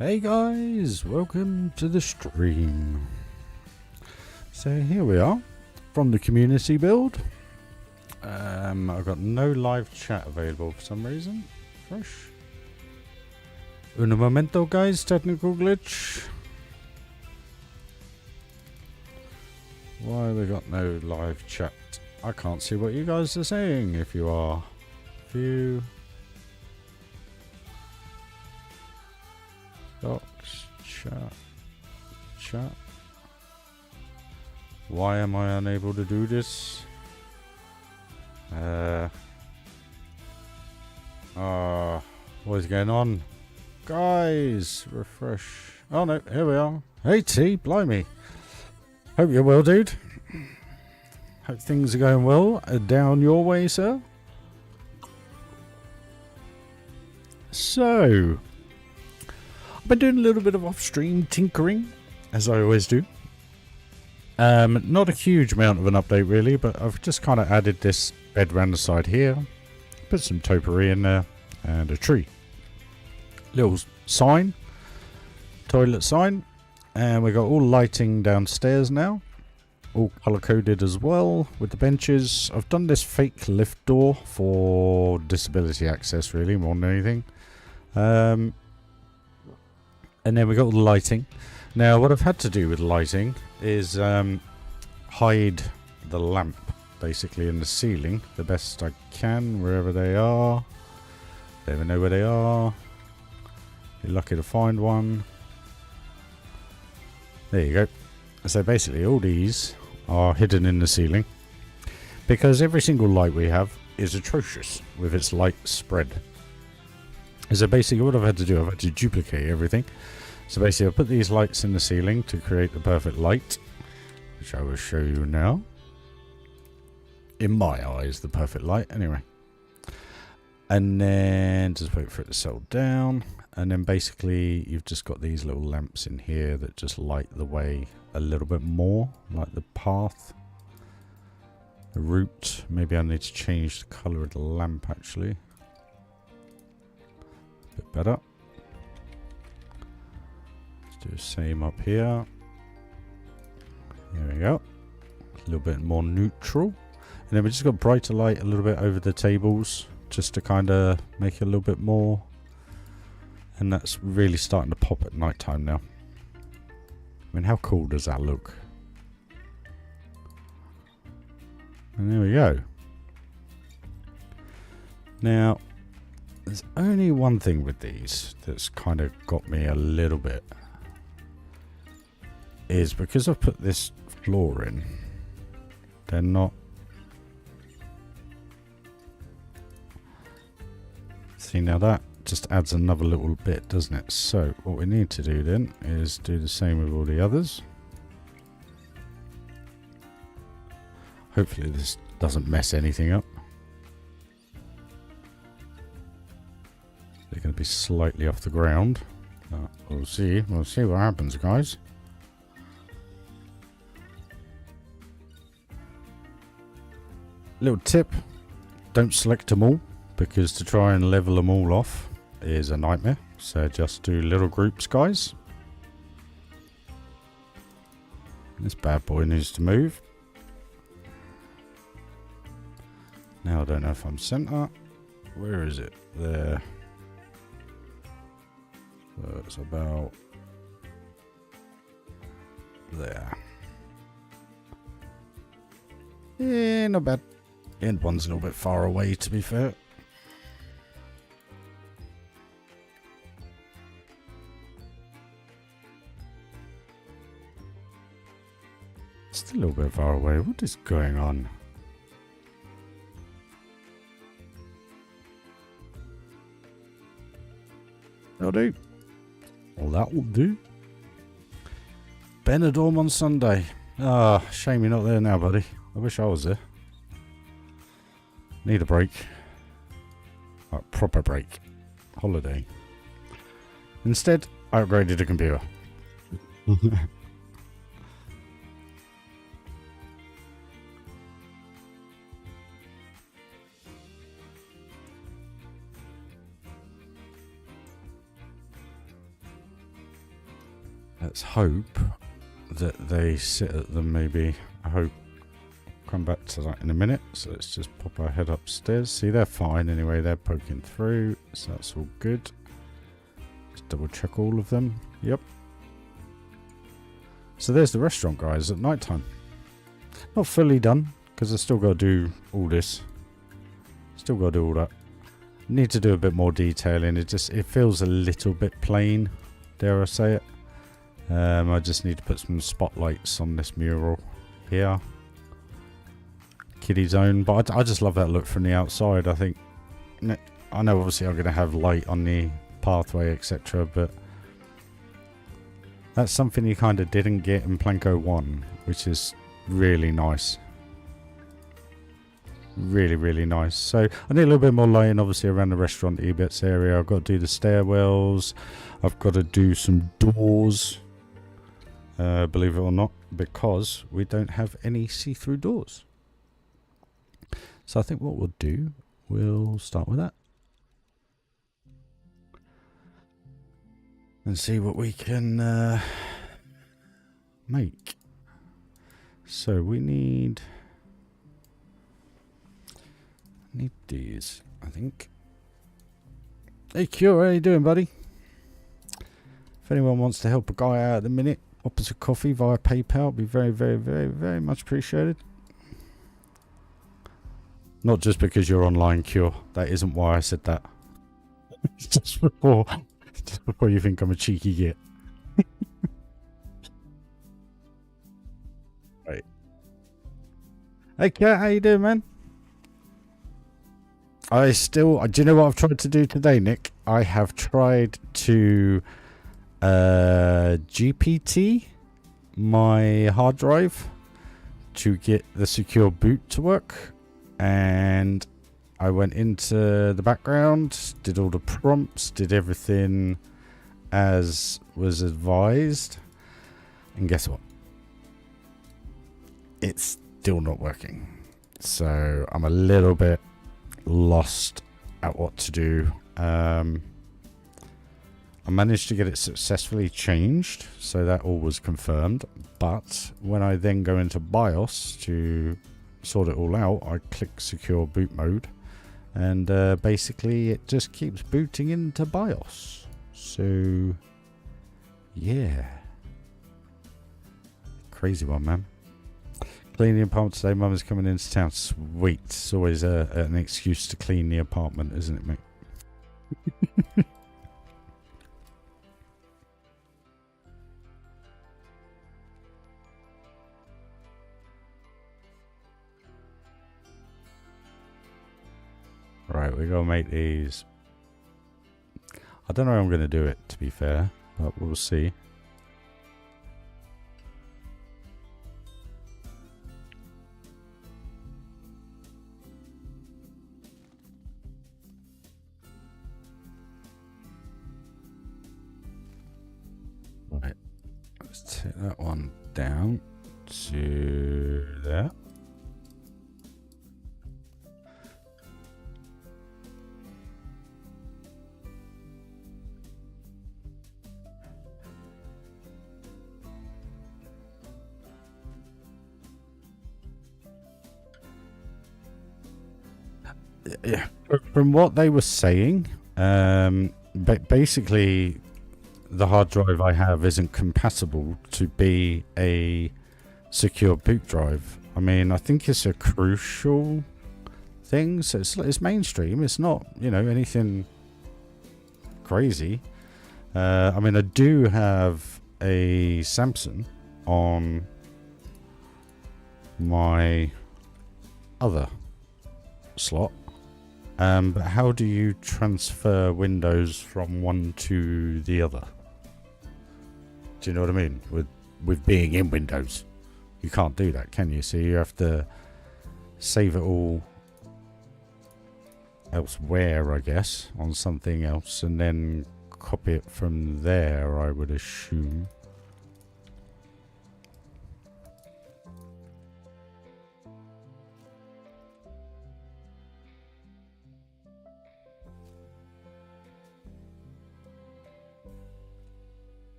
Hey guys, welcome to the stream. So here we are from the community build. I've got no live chat available for some reason. Fresh. Un momento guys, technical glitch. Why have we got no live chat? I can't see what you guys are saying if you are. View. Docs, chat. Why am I unable to do this? What is going on? Guys, refresh. Oh no, here we are. Hey T, blimey. Hope you're well, dude. Hope things are going well down your way, sir. So, I've been doing a little bit of off-stream tinkering, as I always do. Not a huge amount of an update really, but I've just kind of added this bed around the side here, put some topiary in there, and a tree. Little sign, toilet sign, and we got all lighting downstairs now, all color-coded as well with the benches. I've done this fake lift door for disability access really, more than anything. And then we got all the lighting. Now what I've had to do with lighting is hide the lamp basically in the ceiling the best I can wherever they are. Never know where they are. You're lucky to find one. There you go. So basically all these are hidden in the ceiling because every single light we have is atrocious with its light spread. So basically what I've had to do, I've had to duplicate everything. So basically I put these lights in the ceiling to create the perfect light, which I will show you now. In my eyes, the perfect light, anyway. And then just wait for it to settle down. And then basically you've just got these little lamps in here that just light the way a little bit more, like the path, the route. Maybe I need to change the color of the lamp actually. A bit better. Let's do the same up here. There we go. A little bit more neutral. And then we just got brighter light a little bit over the tables just to kind of make it a little bit more. And that's really starting to pop at night time now. I mean, how cool does that look? And there we go. Now, there's only one thing with these that's kind of got me a little bit. Is because I've put this floor in, they're not. See, now that just adds another little bit, doesn't it? So what we need to do then is do the same with all the others. Hopefully this doesn't mess anything up. They're going to be slightly off the ground. We'll see. We'll see what happens, guys. Little tip, don't select them all, because to try and level them all off is a nightmare. So just do little groups, guys. This bad boy needs to move. Now I don't know if I'm center. Where is it? There. So it's about there. Yeah, not bad. The end one's a little bit far away, to be fair. Still a little bit far away. What is going on? That'll do. Well, that will do. Benidorm on Sunday. Ah, shame you're not there now, buddy. I wish I was there. Need a break. A proper break. Holiday. Instead, I upgraded the computer. Let's hope that they sit at them, maybe. I hope. Come back to that in a minute. So let's just pop our head upstairs. See, they're fine anyway. They're poking through, so that's all good. Just double check all of them. Yep. So there's the restaurant, guys, at night time. Not fully done, because I still got to do all this. Still got to do all that. Need to do a bit more detailing. It feels a little bit plain, dare I say it. I just need to put some spotlights on this mural here. Kiddie zone, but I just love that look from the outside. I think, I know obviously I'm going to have light on the pathway, etc., but that's something you kind of didn't get in Planko 1, which is really nice. Really, really nice. So I need a little bit more lighting, obviously, around the restaurant E-bits area. I've got to do the stairwells. I've got to do some doors, believe it or not, because we don't have any see-through doors. So I think what we'll do, we'll start with that. And see what we can make. So we need these, I think. Hey Q, how you doing, buddy? If anyone wants to help a guy out at the minute, opposite coffee via PayPal, it'd be very, very, very, very much appreciated. Not just because you're online, Cure. That isn't why I said that. just before you think I'm a cheeky git. Right. Hey, Kat, how you doing, man? Do you know what I've tried to do today, Nick? I have tried to GPT my hard drive to get the secure boot to work. And I went into the background, did all the prompts, did everything as was advised. And guess what? It's still not working. So I'm a little bit lost at what to do. I managed to get it successfully changed, so that all was confirmed. But when I then go into BIOS to sort it all out, I click secure boot mode, and basically it just keeps booting into BIOS. So yeah, crazy one, man. Clean the apartment today. Mum is coming into town. Sweet. It's always an excuse to clean the apartment, isn't it, mate? Right, we're going to make these. I don't know how I'm going to do it, to be fair, but we'll see. Right, let's take that one down to there. Yeah, from what they were saying, basically the hard drive I have isn't compatible to be a secure boot drive. I mean, I think it's a crucial thing, so it's mainstream. It's not, you know, anything crazy. I mean, I do have a Samsung on my other slot. But how do you transfer Windows from one to the other? Do you know what I mean? With being in Windows, you can't do that, can you? So you have to save it all elsewhere, I guess, on something else, and then copy it from there, I would assume.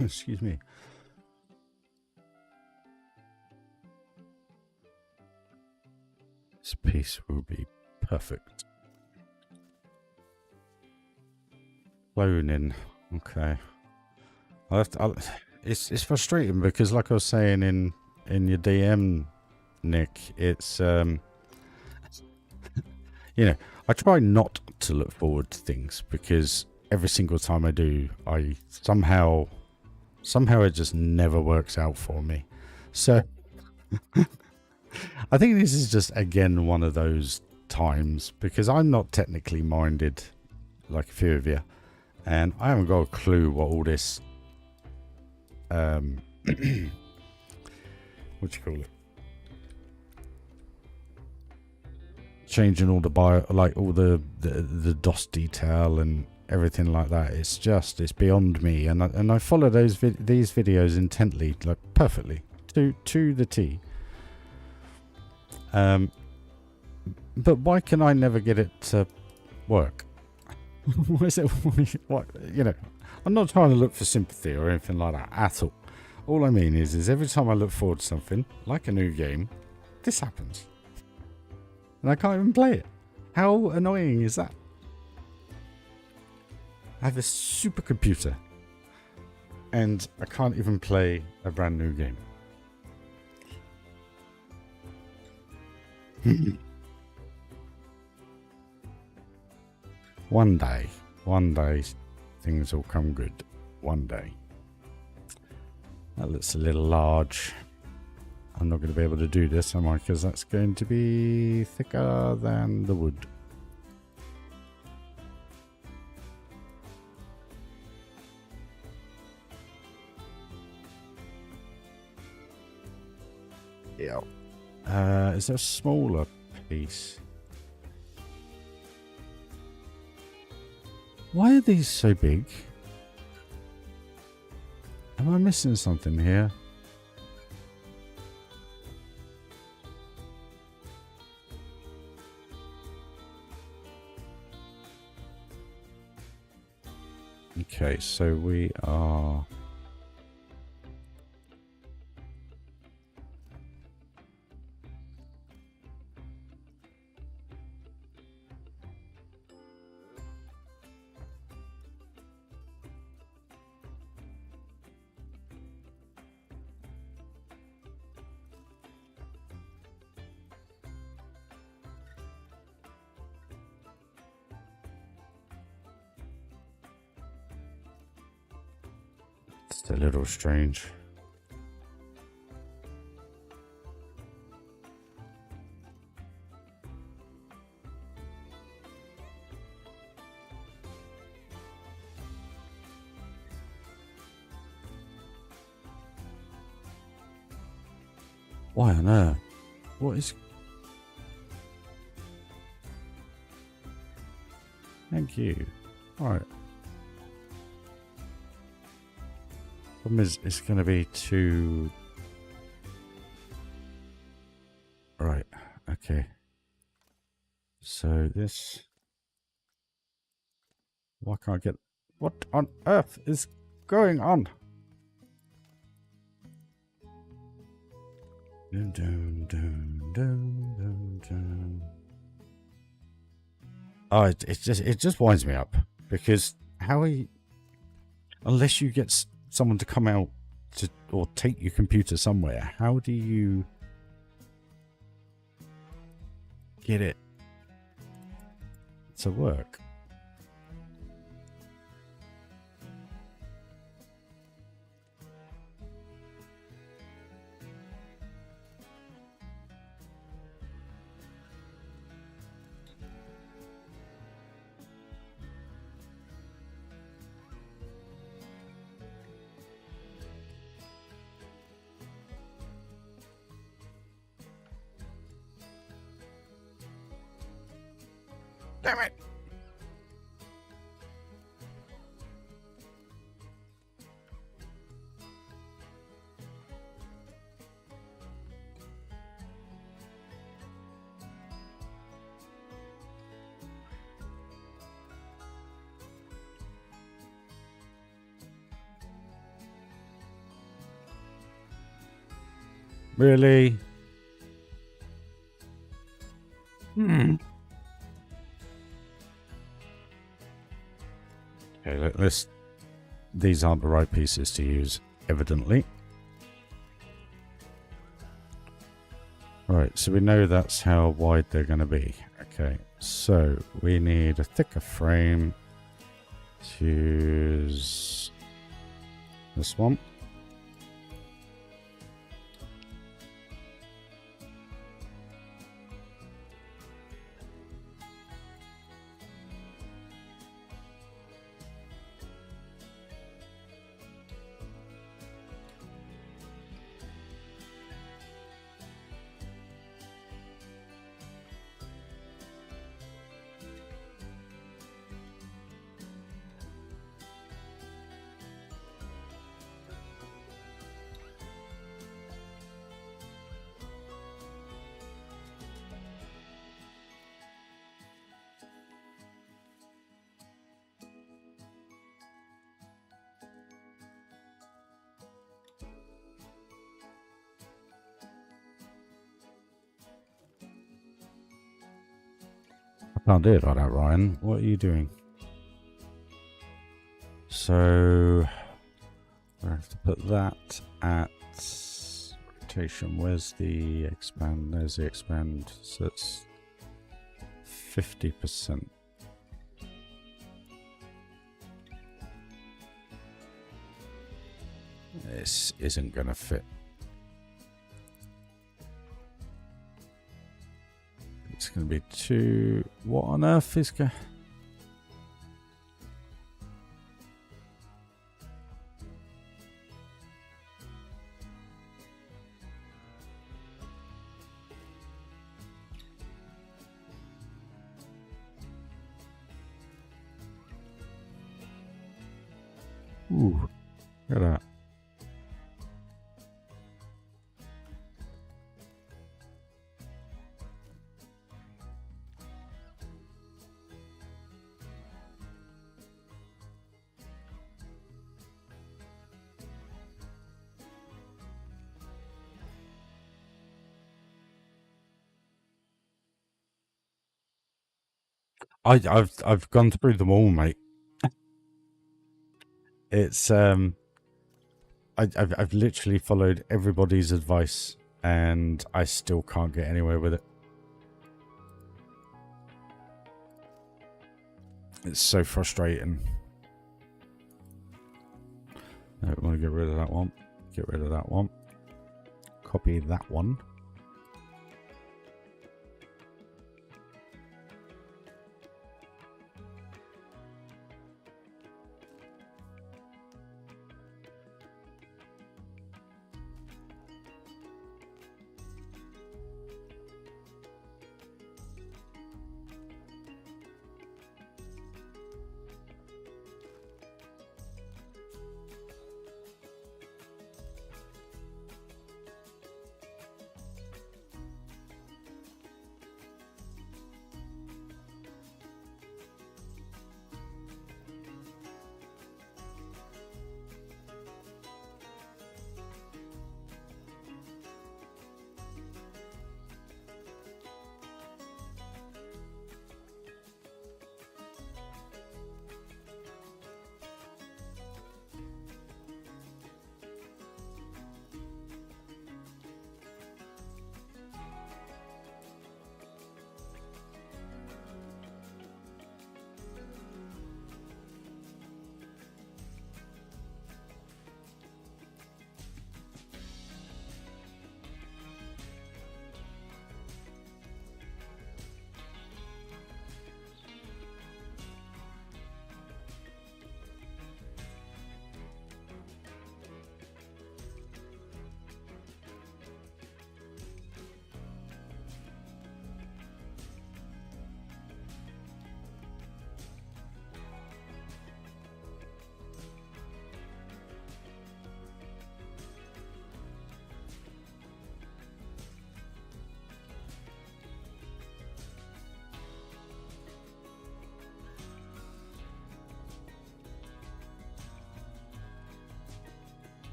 Excuse me. This piece will be perfect. Cloning. Okay. It's frustrating because, like I was saying in your DM, Nick, it's you know, I try not to look forward to things because every single time I do, I somehow it just never works out for me. So I think this is just again one of those times because I'm not technically minded like a few of you, and I haven't got a clue what all this what do you call it? Changing all the like all the DOS detail and everything like that. It's beyond me, and I follow these videos intently, like perfectly to the T. But why can I never get it to work? Why is it? What, you know, I'm not trying to look for sympathy or anything like that at all. All I mean is every time I look forward to something, like a new game, this happens. And I can't even play it. How annoying is that? I have a supercomputer and I can't even play a brand new game. One day things will come good. One day. That looks a little large. I'm not going to be able to do this, am I? Because that's going to be thicker than the wood. Yeah. Is there a smaller piece? Why are these so big? Am I missing something here? Okay, so we are... It's a little strange. Why on earth? What is... Thank you. Alright. Problem is, it's going to be too... Right, okay. So this... Why can't I get... What on earth is going on? Dun, dun, dun, dun, dun, dun. Oh, it just winds me up because how are you, unless you get someone to come out to or take your computer somewhere, how do you get it to work? Damn it! Really? Okay, let's... These aren't the right pieces to use, evidently. Right, so we know that's how wide they're going to be. Okay, so we need a thicker frame to use this one. I can't do it like that, Ryan. What are you doing? So we have to put that at rotation. Where's the expand? There's the expand. So it's 50%. This isn't going to fit. It's going to be too... What on earth is going... Ooh, look at that. I've gone through them all, mate. It's I've literally followed everybody's advice and I still can't get anywhere with it. It's so frustrating. I want to get rid of that one. Get rid of that one. Copy that one.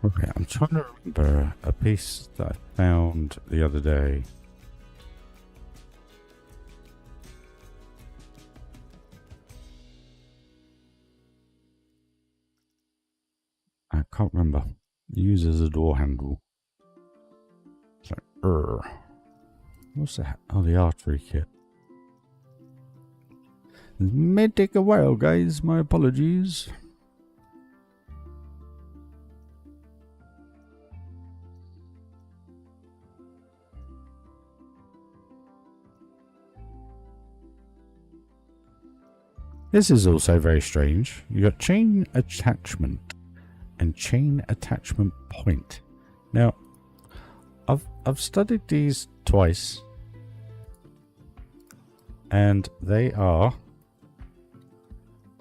Okay, I'm trying to remember a piece that I found the other day. I can't remember. Use as a door handle. It's like, what's that? Oh, the artery kit. This may take a while, guys. My apologies. This is also very strange. You got chain attachment and chain attachment point. Now, I've studied these twice, and they are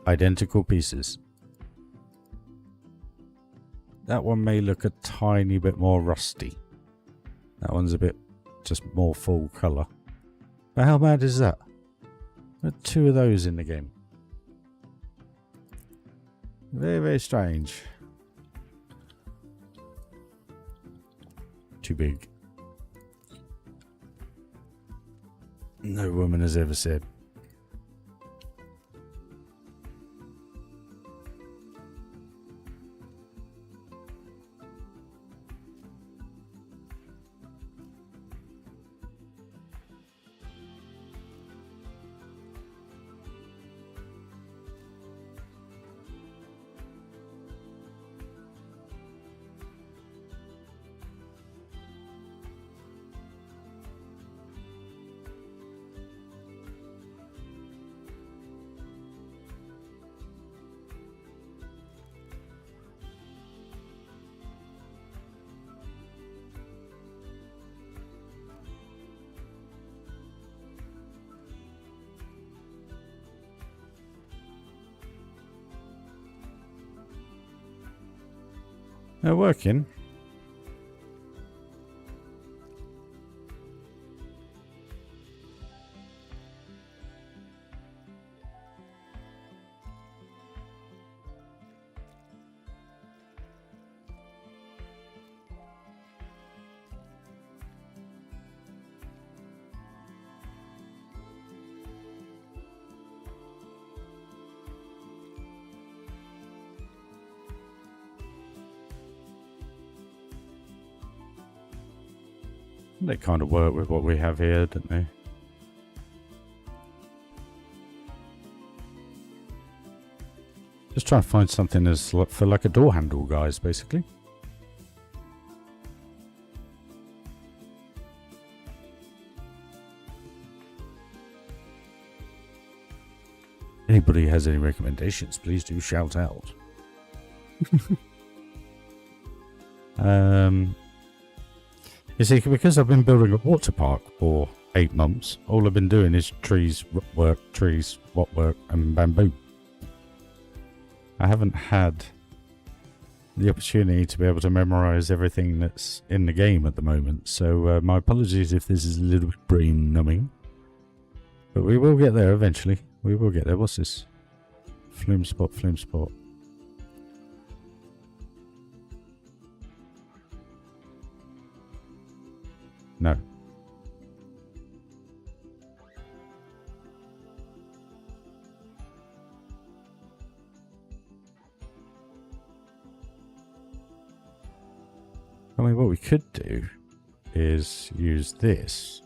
identical pieces. That one may look a tiny bit more rusty. That one's a bit just more full colour. But how bad is that? There are 2 of those in the game. Very, very strange. Too big. No woman has ever said. They're working. They kind of work with what we have here, don't they? Just try and find something as for like a door handle, guys, basically. Anybody has any recommendations, please do shout out. You see, because I've been building a water park for 8 months, all I've been doing is trees, work, trees, work, and bamboo. I haven't had the opportunity to be able to memorize everything that's in the game at the moment, so my apologies if this is a little bit brain numbing. But we will get there eventually. We will get there. What's this? Flume spot, flume spot. No. I mean, what we could do is use this.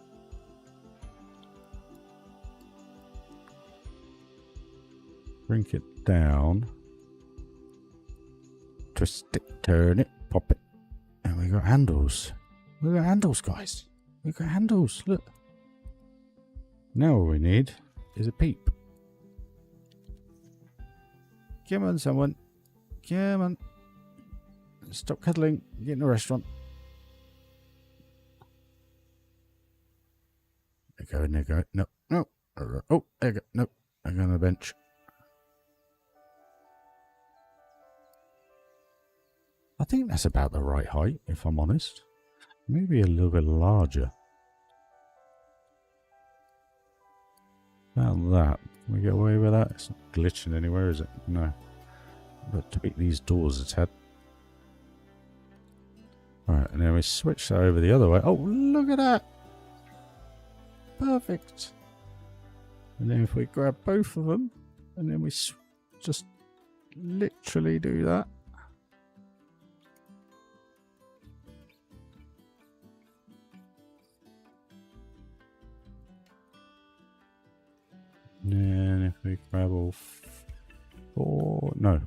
Bring it down. Twist it, turn it, pop it. And we got handles. We got handles, guys. We got handles. Look. Now all we need is a peep. Come on, someone. Come on. Stop cuddling. Get in the restaurant. There you go. There you go. No. No. Oh, there you go. No. I go on the bench. I think that's about the right height, if I'm honest. Maybe a little bit larger. About that. Can we get away with that? It's not glitching anywhere, is it? No. But tweak these doors a tad. Right, and then we switch that over the other way. Oh, look at that! Perfect. And then if we grab both of them, and then we just literally do that. And then if we grab all four, no.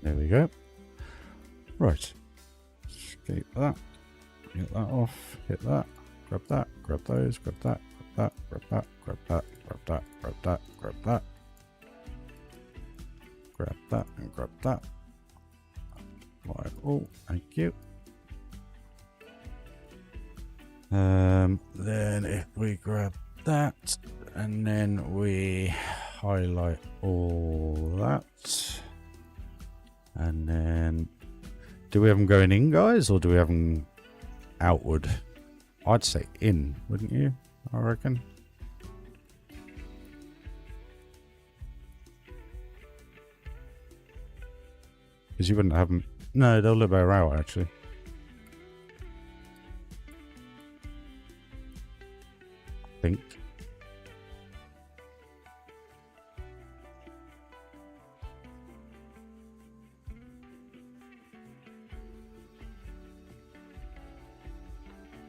There we go. Right. Escape that. Get that off. Hit that. Grab that. Grab those. Grab that. Grab that. Grab that. Grab that. Grab that. Grab that. Grab that. Grab that and grab that. Right. Oh, thank you. Then if we grab that and then we highlight all that. And then, do we have them going in, guys, or do we have them outward? I'd say in, wouldn't you? I reckon. Because you wouldn't have them. No, they'll look better out, actually. I think.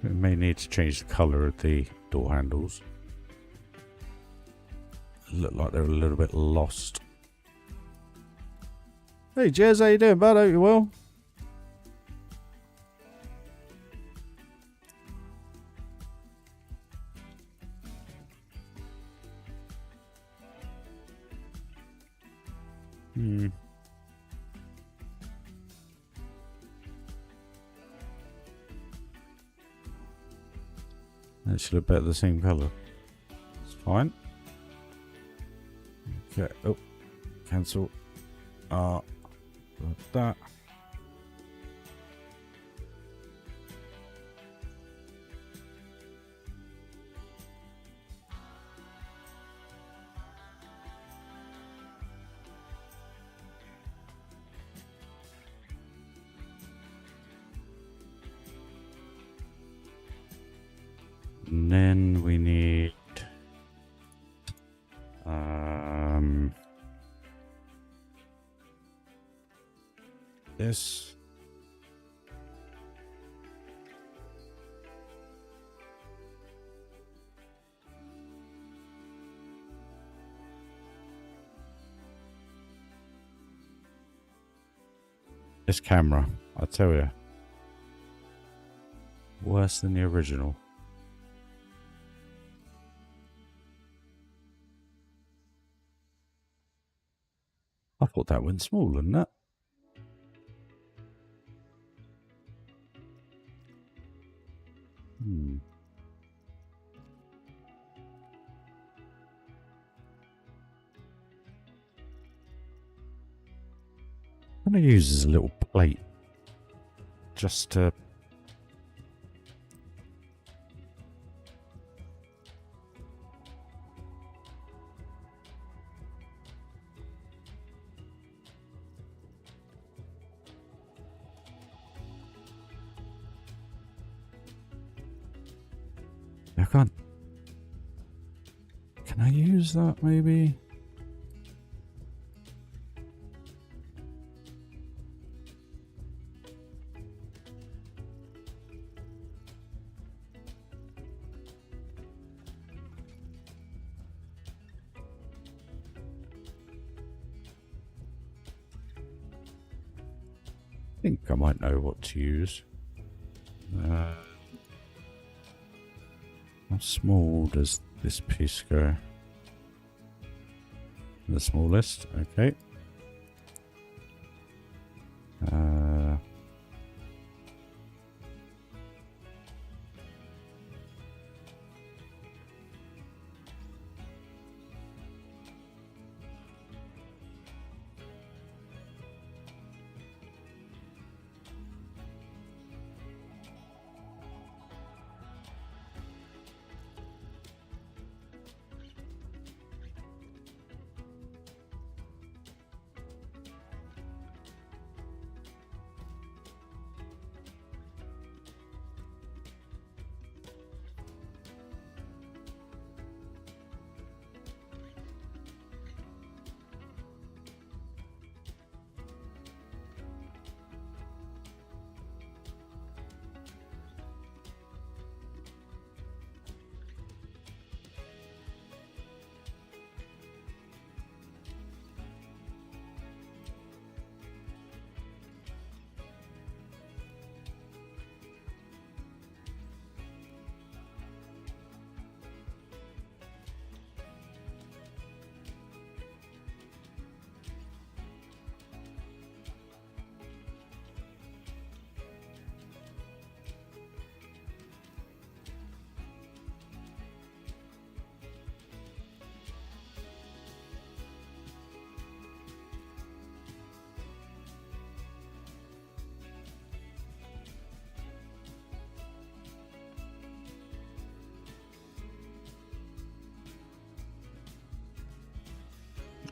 We may need to change the colour of the door handles. Look like they're a little bit lost. Hey Jez, how you doing, bud? Hope you're well. That should look better the same colour. It's fine. Okay. Oh, cancel. Like that. And then we need this. This camera, I tell you, worse than the original. I thought that went smaller than that. I'm going to use as a little plate just to I can't. Can I use that maybe? I think I might know what to use. How small does this piece go? The smallest, okay.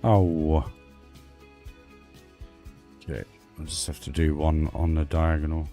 Oh. Okay, I just have to do one on the diagonal.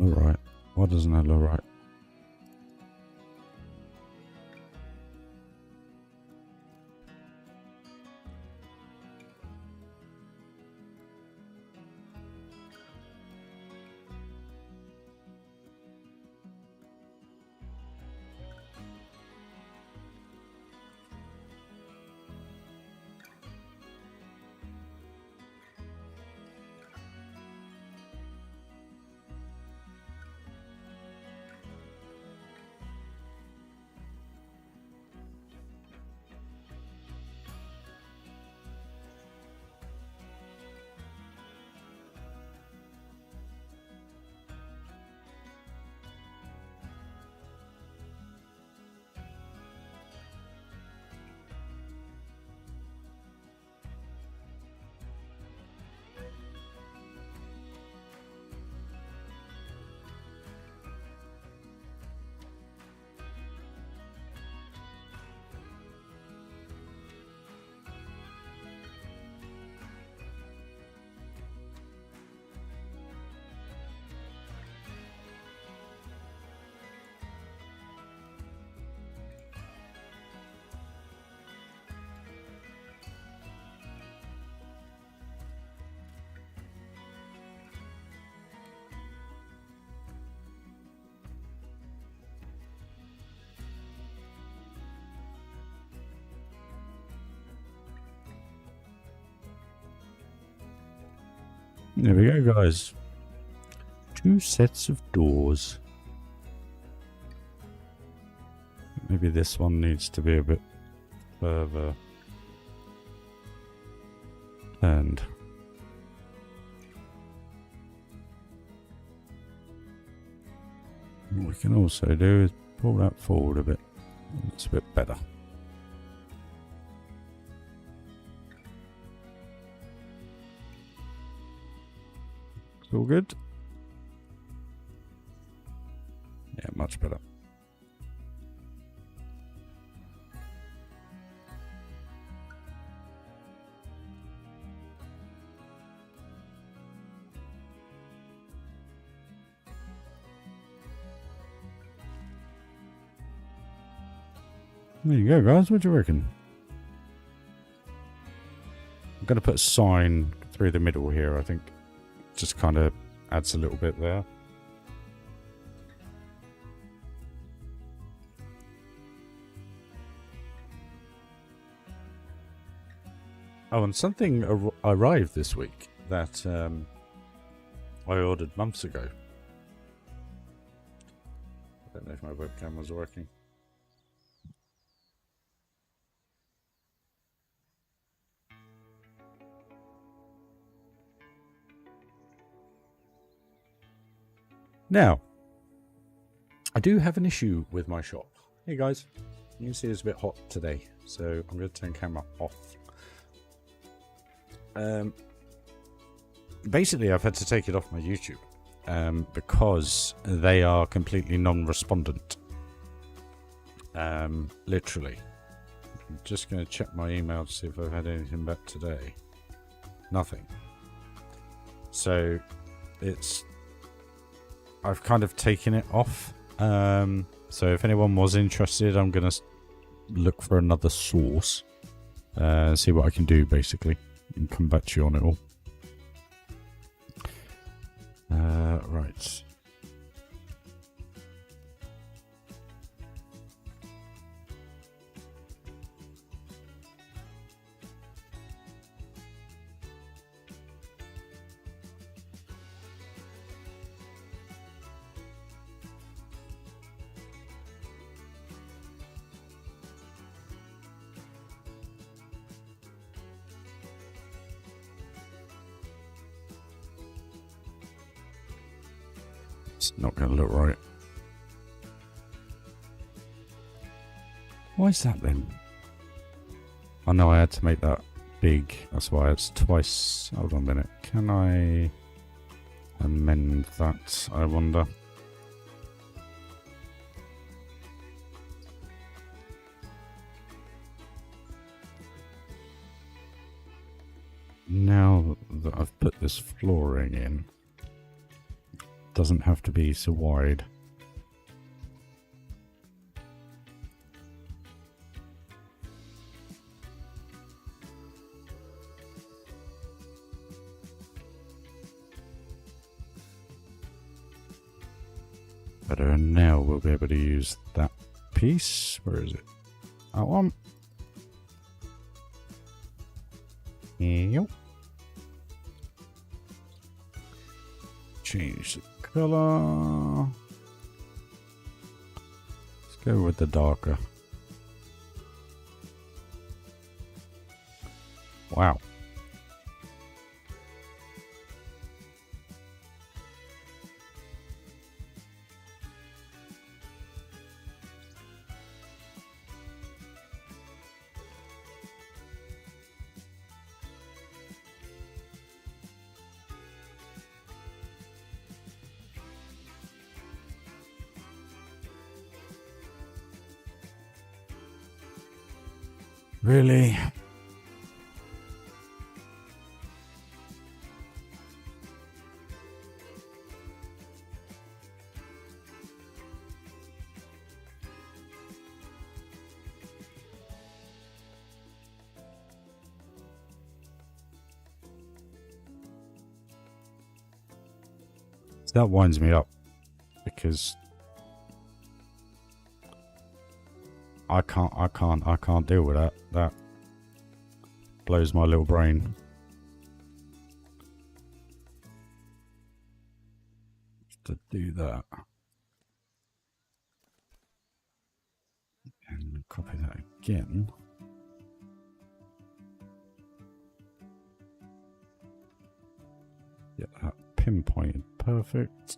Alright. Why doesn't that look right? There we go, guys. 2 sets of doors. Maybe this one needs to be a bit further turned. What we can also do is pull that forward a bit. It's a bit better. It's all good. Yeah, much better. There you go, guys. What do you reckon? I'm going to put a sign through the middle here, I think. Just kind of adds a little bit there. Oh, and something arrived this week that I ordered months ago. I don't know if my webcam was working. Now, I do have an issue with my shop. Hey guys, you can see it's a bit hot today, so I'm going to turn camera off. Basically, I've had to take it off my YouTube because they are completely non-respondent. Literally. I'm just going to check my email to see if I've had anything back today. Nothing. So, I've kind of taken it off. So if anyone was interested, I'm going to look for another source. See what I can do, basically. And come back to you on it all. Right. It's not going to look right. Why is that then? I know I had to make that big. That's why it's twice. Hold on a minute. Can I amend that, I wonder? Now that I've put this flooring in, it doesn't have to be so wide. Better, and now we'll be able to use that piece. Where is it? That one. Yep. Change the color. Let's go with the darker. Wow. Really? That winds me up because I can't deal with that. That blows my little brain. To do that. And copy that again. Get that pinpointed perfect.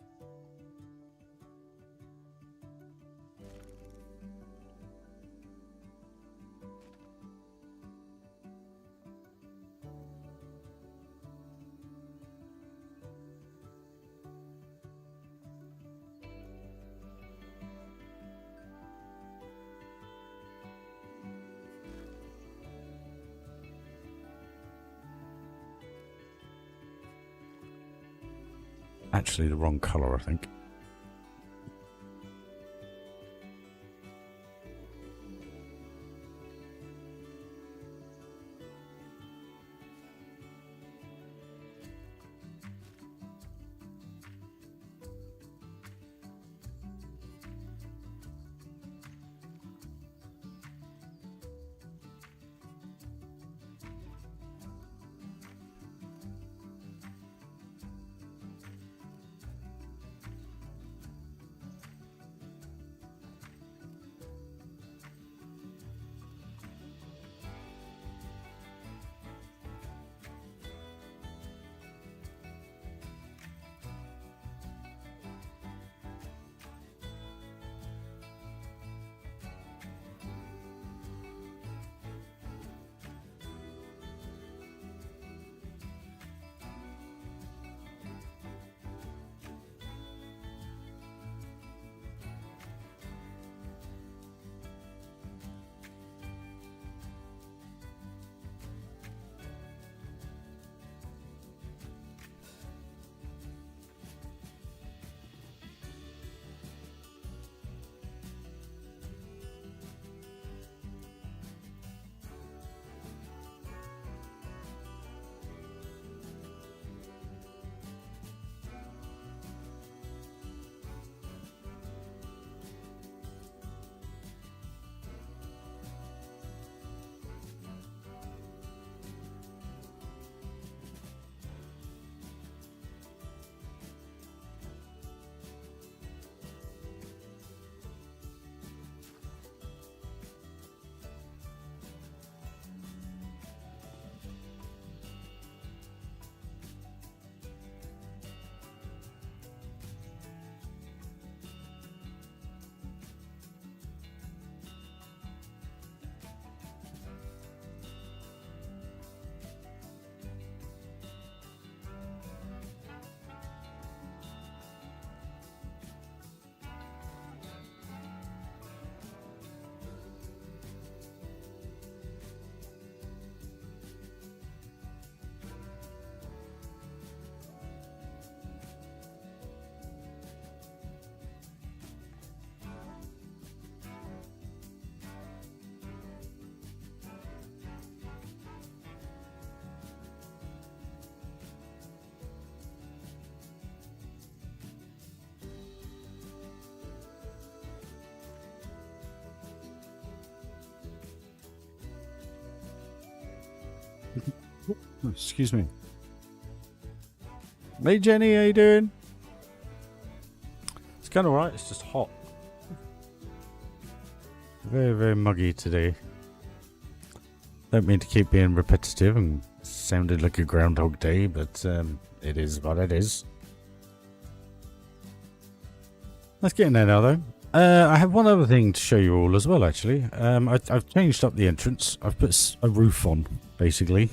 Actually the wrong color, I think. Excuse me. Hey Jenny, how you doing? It's kind of alright, it's just hot. Very, very muggy today. Don't mean to keep being repetitive and sounded like a Groundhog Day, but it is what it is. Let's get in there now, though. I have one other thing to show you all as well, actually. I've changed up the entrance. I've put a roof on, basically.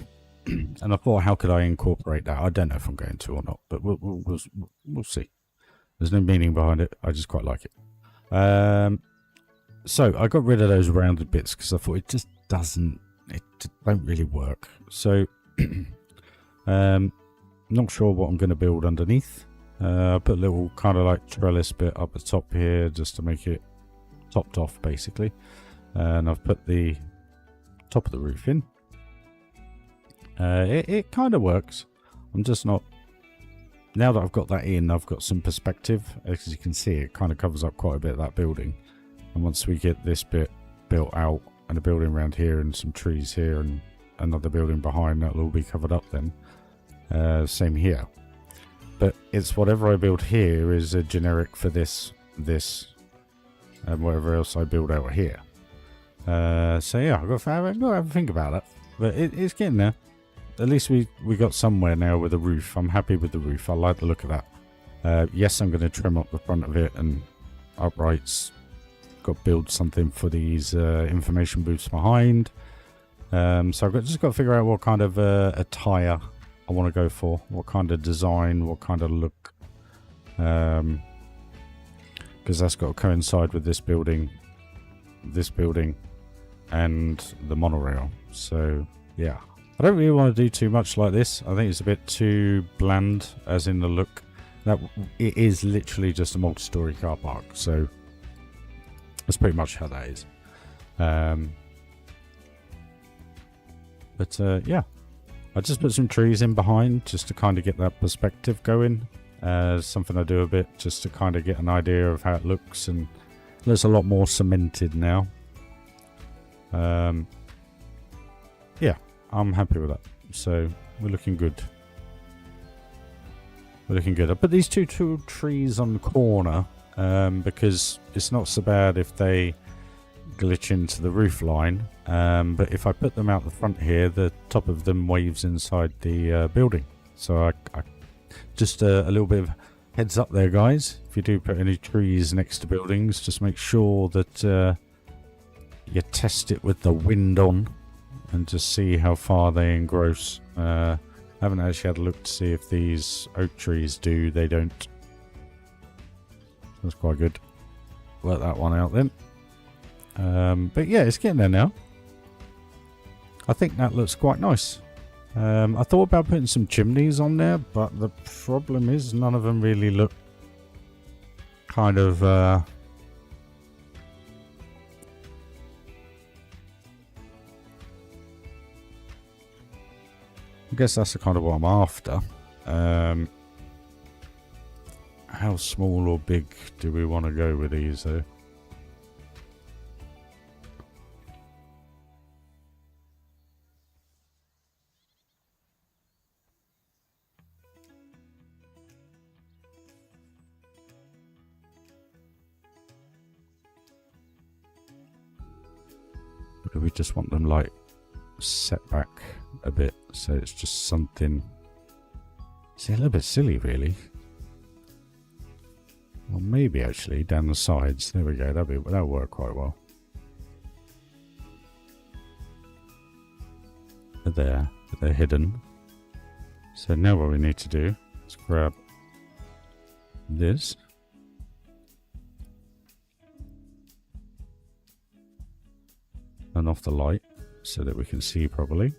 And I thought, how could I incorporate that? I don't know if I'm going to or not, but we'll see. There's no meaning behind it. I just quite like it. So I got rid of those rounded bits because I thought it just don't really work. So not sure what I'm going to build underneath. I put a little kind of like trellis bit up the top here just to make it topped off, basically. And I've put the top of the roof in. It kind of works. I'm just not... Now that I've got that in, I've got some perspective. As you can see, it kind of covers up quite a bit of that building. And once we get this bit built out, and a building around here, and some trees here, and another building behind, that'll all be covered up then. Same here. But it's whatever I build here is a generic for this, and whatever else I build out here. So yeah, I've got to have a think about that. But it's getting there. At least we got somewhere now with a roof. I'm happy with the roof. I like the look of that. Yes, I'm going to trim up the front of it and uprights. Got to build something for these information booths behind. So I've just got to figure out what kind of attire I want to go for. What kind of design, what kind of look. Because that's got to coincide with this building, and the monorail. So yeah. I don't really want to do too much like this. I think it's a bit too bland, as in the look. That it is literally just a multi-story car park, so that's pretty much how that is. Yeah, I just put some trees in behind just to kind of get that perspective going. Something I do a bit just to kind of get an idea of how it looks, and it looks a lot more cemented now. Yeah. I'm happy with that. So we're looking good. I put these two trees on the corner because it's not so bad if they glitch into the roof line. But if I put them out the front here, the top of them waves inside the building. So I just a little bit of heads up there, guys. If you do put any trees next to buildings, just make sure that you test it with the wind on. And just see how far they engross. I haven't actually had a look to see if these oak trees do. They don't. That's quite good. Work that one out then. But yeah, it's getting there now. I think that looks quite nice. I thought about putting some chimneys on there, but the problem is none of them really look kind of... I guess that's the kind of what I'm after. How small or big do we want to go with these though? Or do we just want them like set back a bit, so it's just something. See, a little bit silly, really. Well, maybe actually down the sides. There we go. That'll work quite well. They're hidden. So now what we need to do is grab this. Turn off the light so that we can see properly.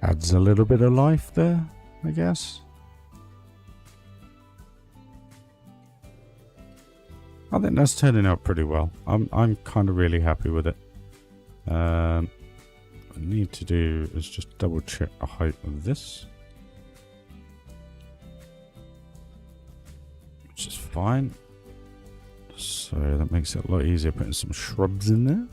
Adds a little bit of life there, I guess. I think that's turning out pretty well. I'm kind of really happy with it. What I need to do is just double check the height of this, which is fine. So that makes it a lot easier putting some shrubs in there.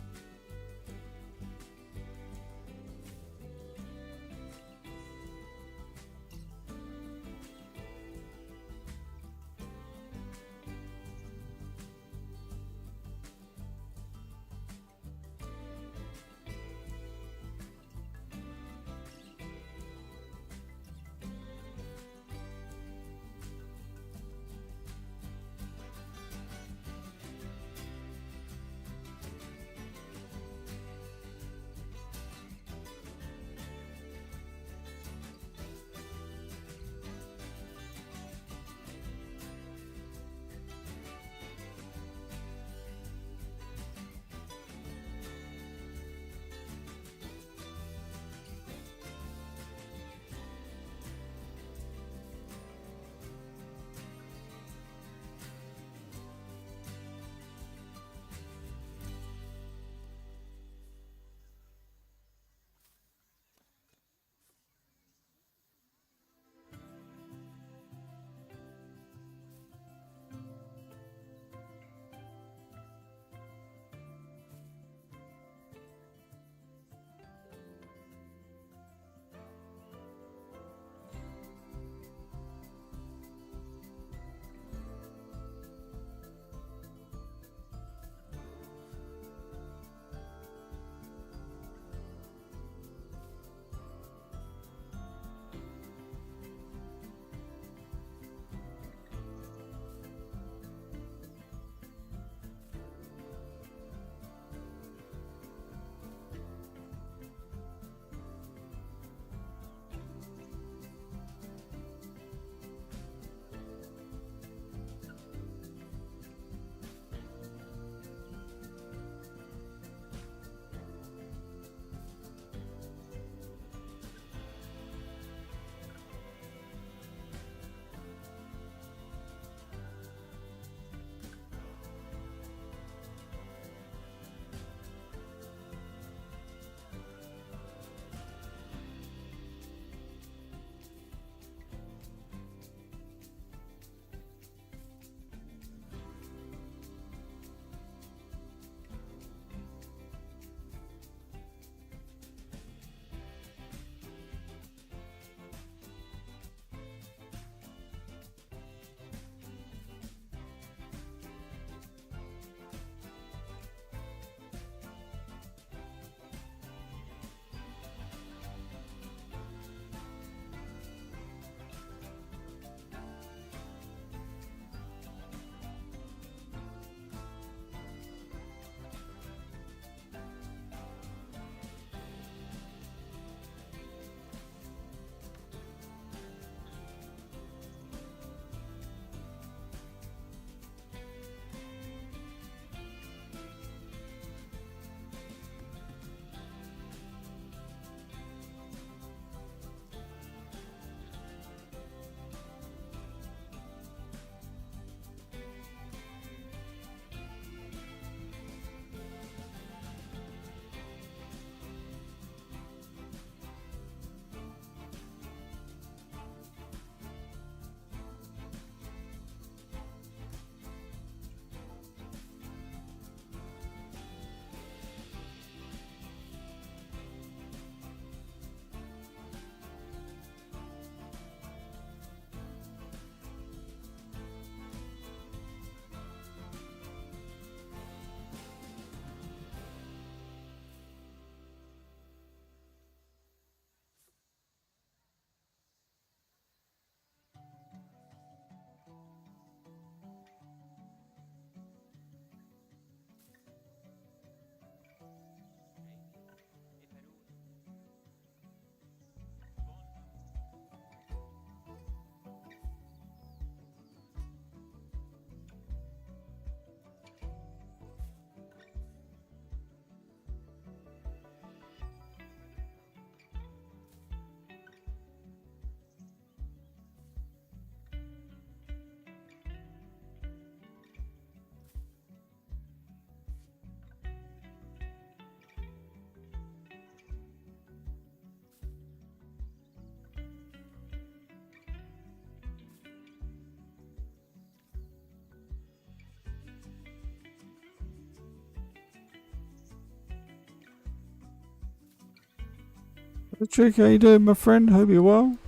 Patrick, how you doing, my friend? Hope you're well.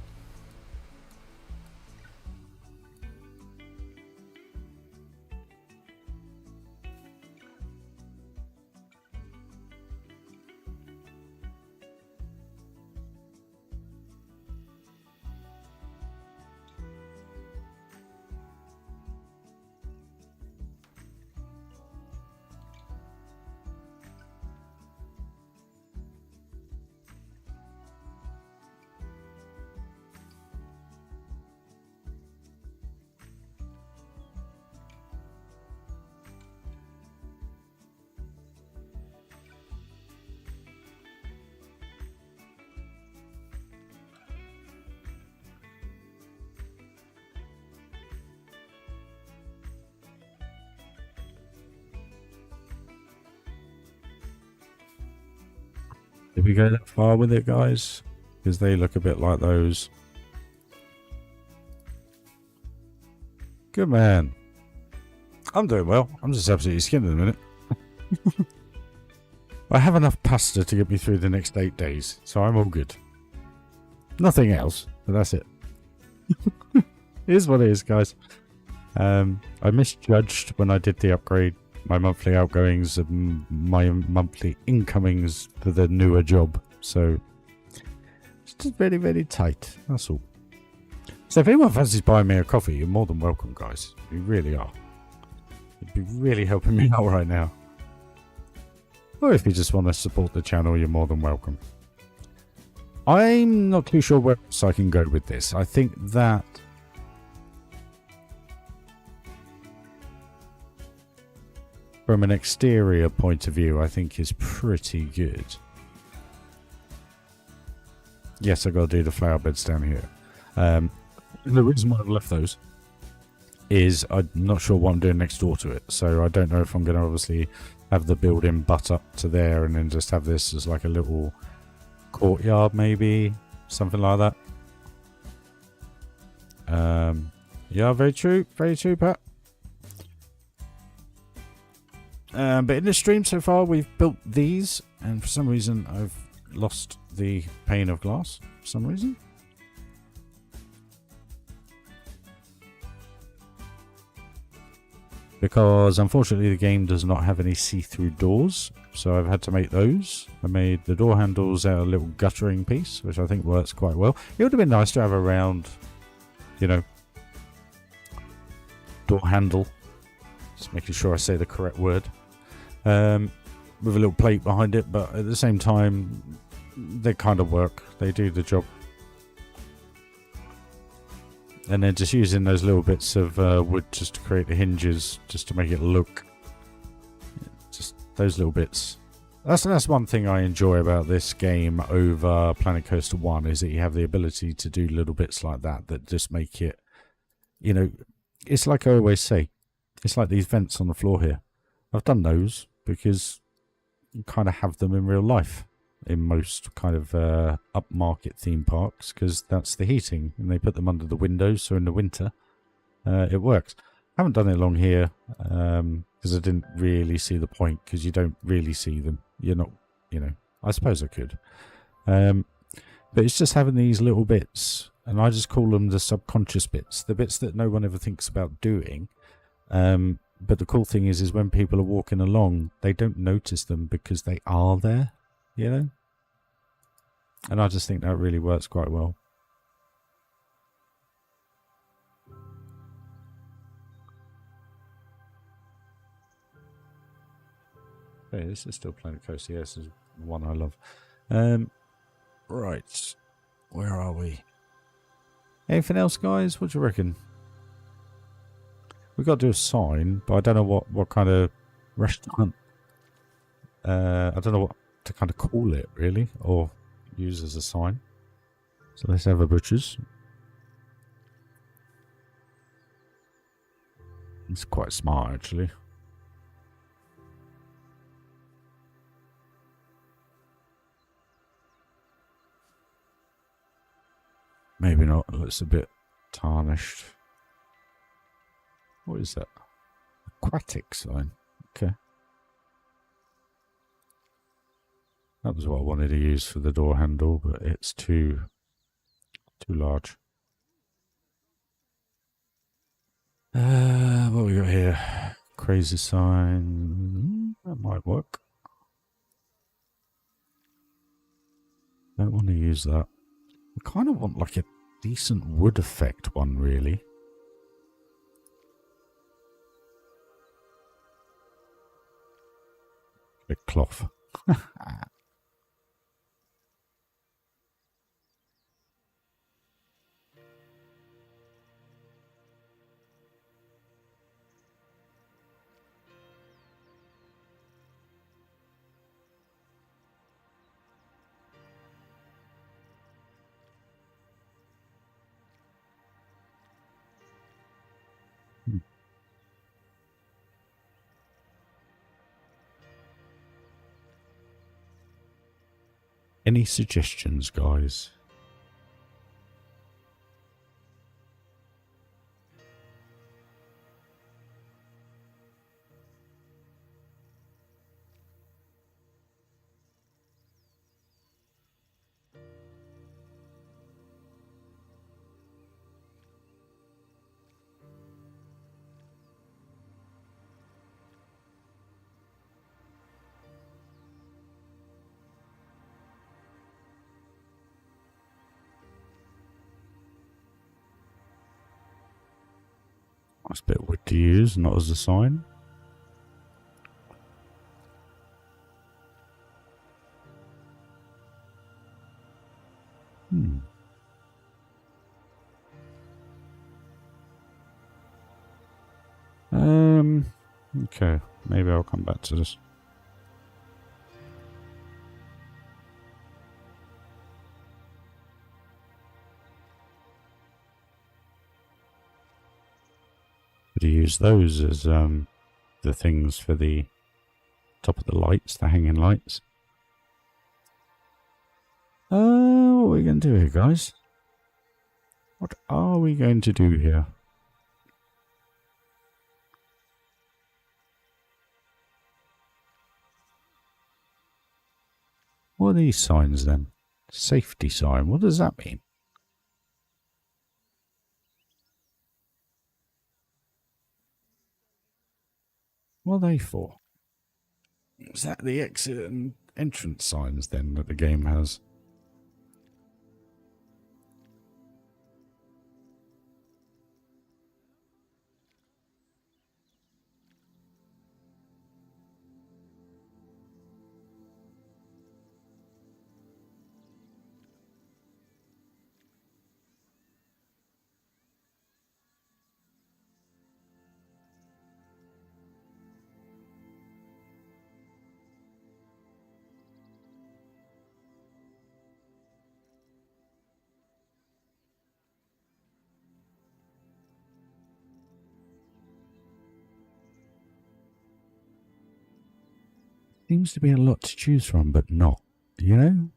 Did we go that far with it, guys? Because they look a bit like those. Good man. I'm doing well. I'm just absolutely skinned in a minute. I have enough pasta to get me through the next 8 days, so I'm all good. Nothing else, but that's it. It is what it is, guys. I misjudged when I did the upgrade. My monthly outgoings and my monthly incomings for the newer job. So it's just very, very tight. That's all. So if anyone fancies buying me a coffee, you're more than welcome, guys. You really are. You'd be really helping me out right now. Or if you just want to support the channel, you're more than welcome. I'm not too sure where else I can go with this. I think that from an exterior point of view, I think is pretty good. Yes, I've got to do the flower beds down here. The reason why I've left those is I'm not sure what I'm doing next door to it. So I don't know if I'm going to obviously have the building butt up to there and then just have this as like a little courtyard, maybe. Something like that. Yeah, very true. Very true, Pat. But in the stream so far, we've built these, and for some reason, I've lost the pane of glass. For some reason. Because, unfortunately, the game does not have any see-through doors, so I've had to make those. I made the door handles out of a little guttering piece, which I think works quite well. It would have been nice to have a round, you know, door handle. Just making sure I say the correct word. With a little plate behind it, but at the same time they kind of work. They do the job. And then just using those little bits of wood just to create the hinges, just to make it look, just those little bits. That's one thing I enjoy about this game over Planet Coaster 1, is that you have the ability to do little bits like that that just make it, you know, it's like I always say, it's like these vents on the floor here. I've done those because you kind of have them in real life in most kind of upmarket theme parks, because that's the heating, and they put them under the windows, so in the winter it works. I haven't done it along here because I didn't really see the point, because you don't really see them. You're not, you know, I suppose I could. But it's just having these little bits, and I just call them the subconscious bits, the bits that no one ever thinks about doing. But the cool thing is when people are walking along, they don't notice them because they are there, you know? And I just think that really works quite well. Okay, this is still Planet Coaster. Yes, this is the one I love. Right. Where are we? Anything else, guys? What do you reckon? We've got to do a sign, but I don't know what kind of restaurant. I don't know what to kind of call it, really, or use as a sign. So let's have a butcher's. It's quite smart, actually. Maybe not. It looks a bit tarnished. What is that? Aquatic sign. Okay. That was what I wanted to use for the door handle, but it's too large. What we got here? Crazy sign. That might work. Don't want to use that. I kind of want like a decent wood effect one, really. A cloth. Any suggestions, guys? Nice bit of wood to use, not as a sign. Okay, maybe I'll come back to this. Could you use those as the things for the top of the lights, the hanging lights? What are we going to do here, guys? What are we going to do here? What are these signs then? Safety sign, what does that mean? What are they for? Is that the exit and entrance signs then that the game has? Seems to be a lot to choose from, but not, you know?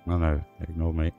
No, ignore me.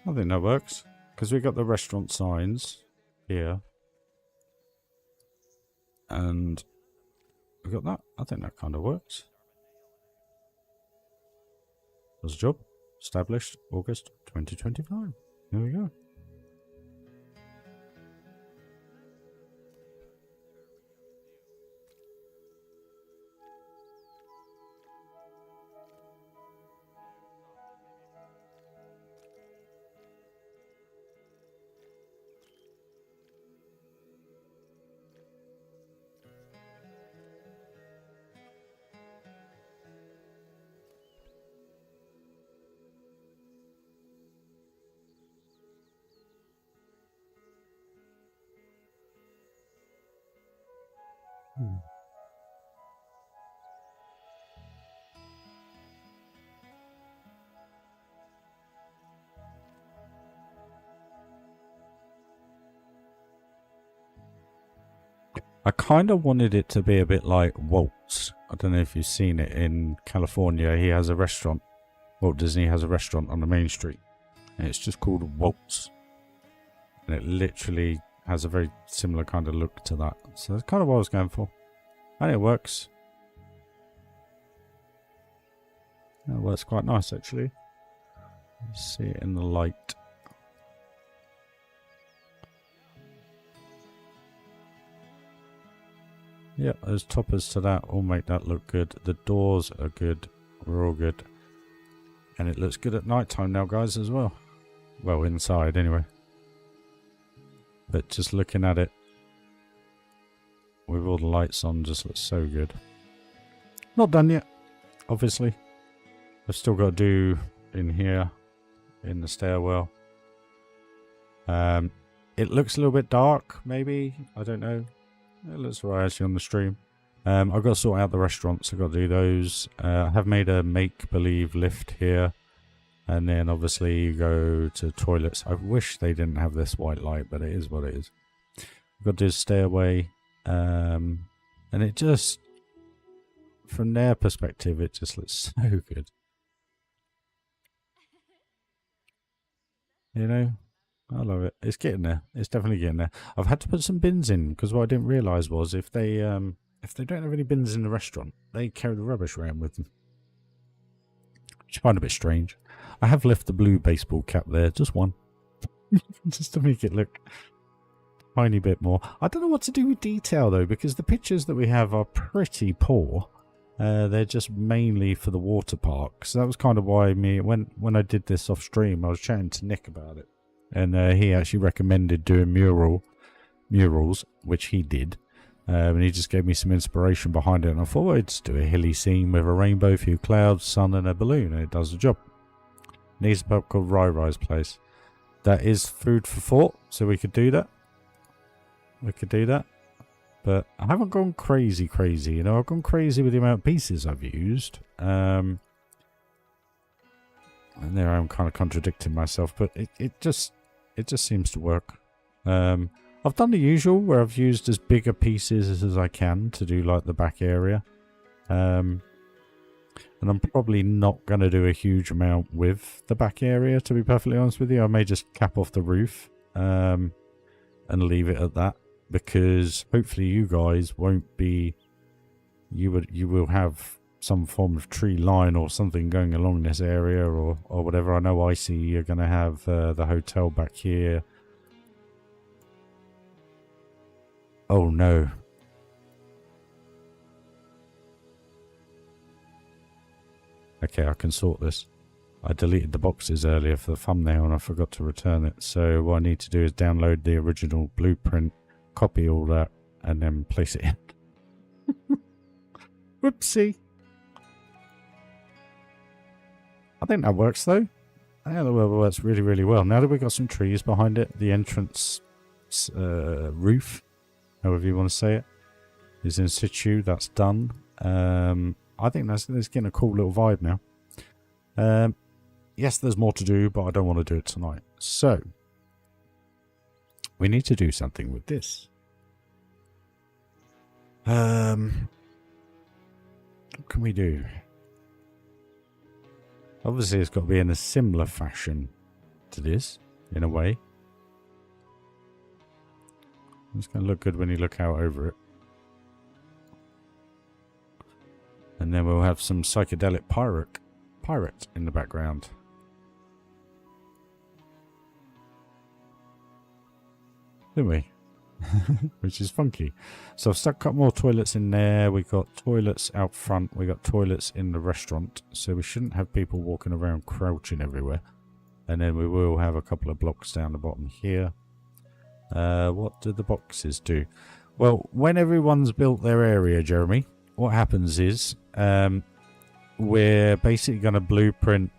I think that works. Because we got the restaurant signs here. And we got that. I think that kind of works. Does the job. Established August 2025. Here we go. I kind of wanted it to be a bit like Walt's. I don't know if you've seen it in California. He has a restaurant. Walt Disney has a restaurant on the main street. And it's just called Walt's. And it literally has a very similar kind of look to that. So that's kind of what I was going for. And it works. It works quite nice actually. See it in the light. Yeah, those toppers to that all make that look good. The doors are good. We're all good. And it looks good at night time now, guys, as well. Well, inside anyway. But just looking at it with all the lights on just looks so good. Not done yet, obviously. I've still got to do in here, in the stairwell. It looks a little bit dark, maybe. I don't know. It looks right actually on the stream. I've got to sort out the restaurants. I've got to do those. I have made a make-believe lift here. And then obviously you go to toilets. I wish they didn't have this white light, but it is what it is. I've got to do a stairway. And it just, from their perspective, it just looks so good. You know? I love it. It's getting there. It's definitely getting there. I've had to put some bins in because what I didn't realise was if they don't have any bins in the restaurant, they carry the rubbish around with them. Which I find a bit strange. I have left the blue baseball cap there, just one, just to make it look a tiny bit more. I don't know what to do with detail though, because the pictures that we have are pretty poor. They're just mainly for the water park. So that was kind of why when I did this off stream, I was chatting to Nick about it. And he actually recommended doing murals, which he did. And he just gave me some inspiration behind it. And I thought, well, I'd just do a hilly scene with a rainbow, a few clouds, sun, and a balloon. And it does the job. Needs a pub called RyRy's place. That is food for thought. So we could do that. We could do that. But I haven't gone crazy. You know, I've gone crazy with the amount of pieces I've used. And there I'm kind of contradicting myself. But it just seems to work. I've done the usual where I've used as bigger pieces as I can to do like the back area. And I'm probably not going to do a huge amount with the back area, to be perfectly honest with you. I may just cap off the roof and leave it at that. Because hopefully you guys won't be... You will have some form of tree line or something going along this area or whatever. I know Icy, you're going to have the hotel back here. Oh no. Okay, I can sort this. I deleted the boxes earlier for the thumbnail and I forgot to return it. So what I need to do is download the original blueprint, copy all that, and then place it in. Whoopsie. I think that works though. I think that works really, really well. Now that we've got some trees behind it, the entrance roof, however you want to say it, is in situ. That's done. I think that's getting a cool little vibe now. Yes, there's more to do, but I don't want to do it tonight. So, we need to do something with this. What can we do? Obviously, it's got to be in a similar fashion to this, in a way. It's going to look good when you look out over it. And then we'll have some psychedelic pirate in the background. Didn't we? Which is funky. So I've stuck a couple more toilets in there. We've got toilets out front. We've got toilets in the restaurant. So we shouldn't have people walking around crouching everywhere. And then we will have a couple of blocks down the bottom here. What do the boxes do? Well, when everyone's built their area, Jeremy, what happens is we're basically going to blueprint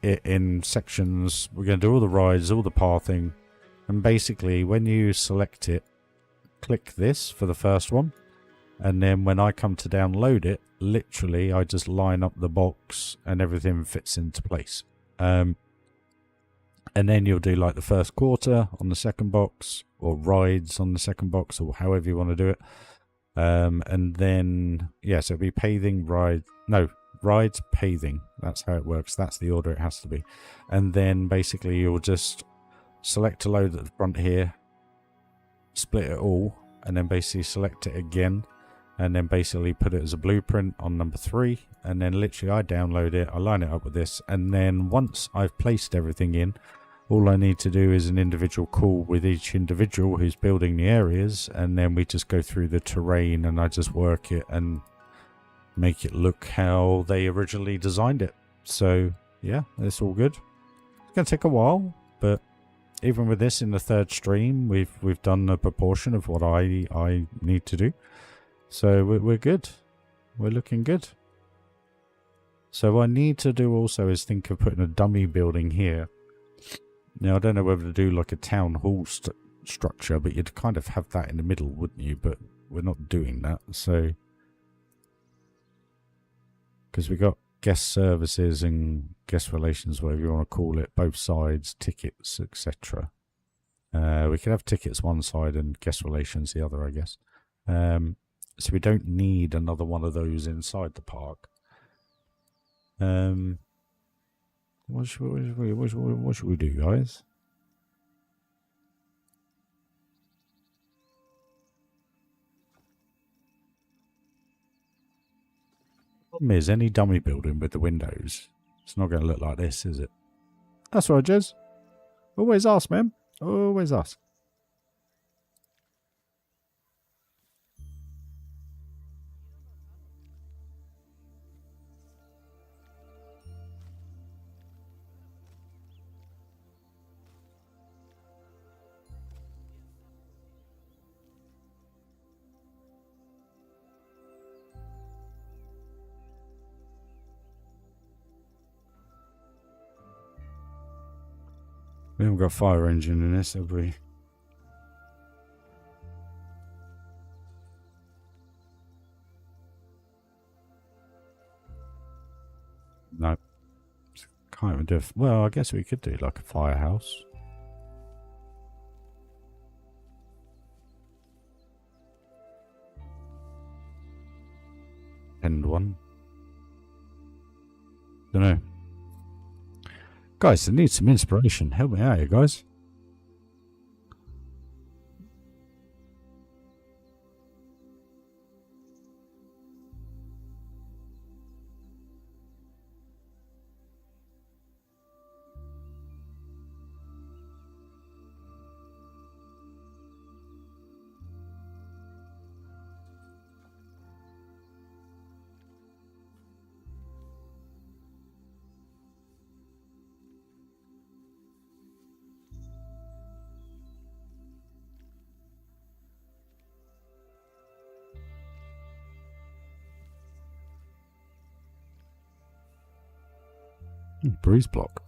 it in sections. We're going to do all the rides, all the pathing. And basically, when you select it, click this for the first one. And then when I come to download it, literally, I just line up the box and everything fits into place. And then you'll do like the first quarter on the second box, or rides on the second box, or however you want to do it. And then, yeah, so it'll be paving, rides, paving. That's how it works. That's the order it has to be. And then basically you'll just select a load at the front here, split it all, and then basically select it again, and then basically put it as a blueprint on number 3. And then literally I download it, I line it up with this, and then once I've placed everything in, all I need to do is an individual call with each individual who's building the areas, and then we just go through the terrain and I just work it and make it look how they originally designed it. So yeah, it's all good. It's going to take a while, but even with this in the third stream, we've done a proportion of what I need to do. So we're good. We're looking good. So what I need to do also is think of putting a dummy building here. Now, I don't know whether to do like a town hall structure, but you'd kind of have that in the middle, wouldn't you? But we're not doing that, so... Because we got guest services and guest relations, whatever you want to call it, both sides, tickets, etc. We could have tickets one side and guest relations the other, I guess. So we don't need another one of those inside the park. What should we do, guys? Problem is, any dummy building with the windows, it's not going to look like this, is it? That's right, Jez. Always ask, man. Always ask. We haven't got a fire engine in this, have we? No. Can't even do well, I guess we could do like a firehouse. End one. Don't know. Guys, I need some inspiration. Help me out here, guys. Breeze block.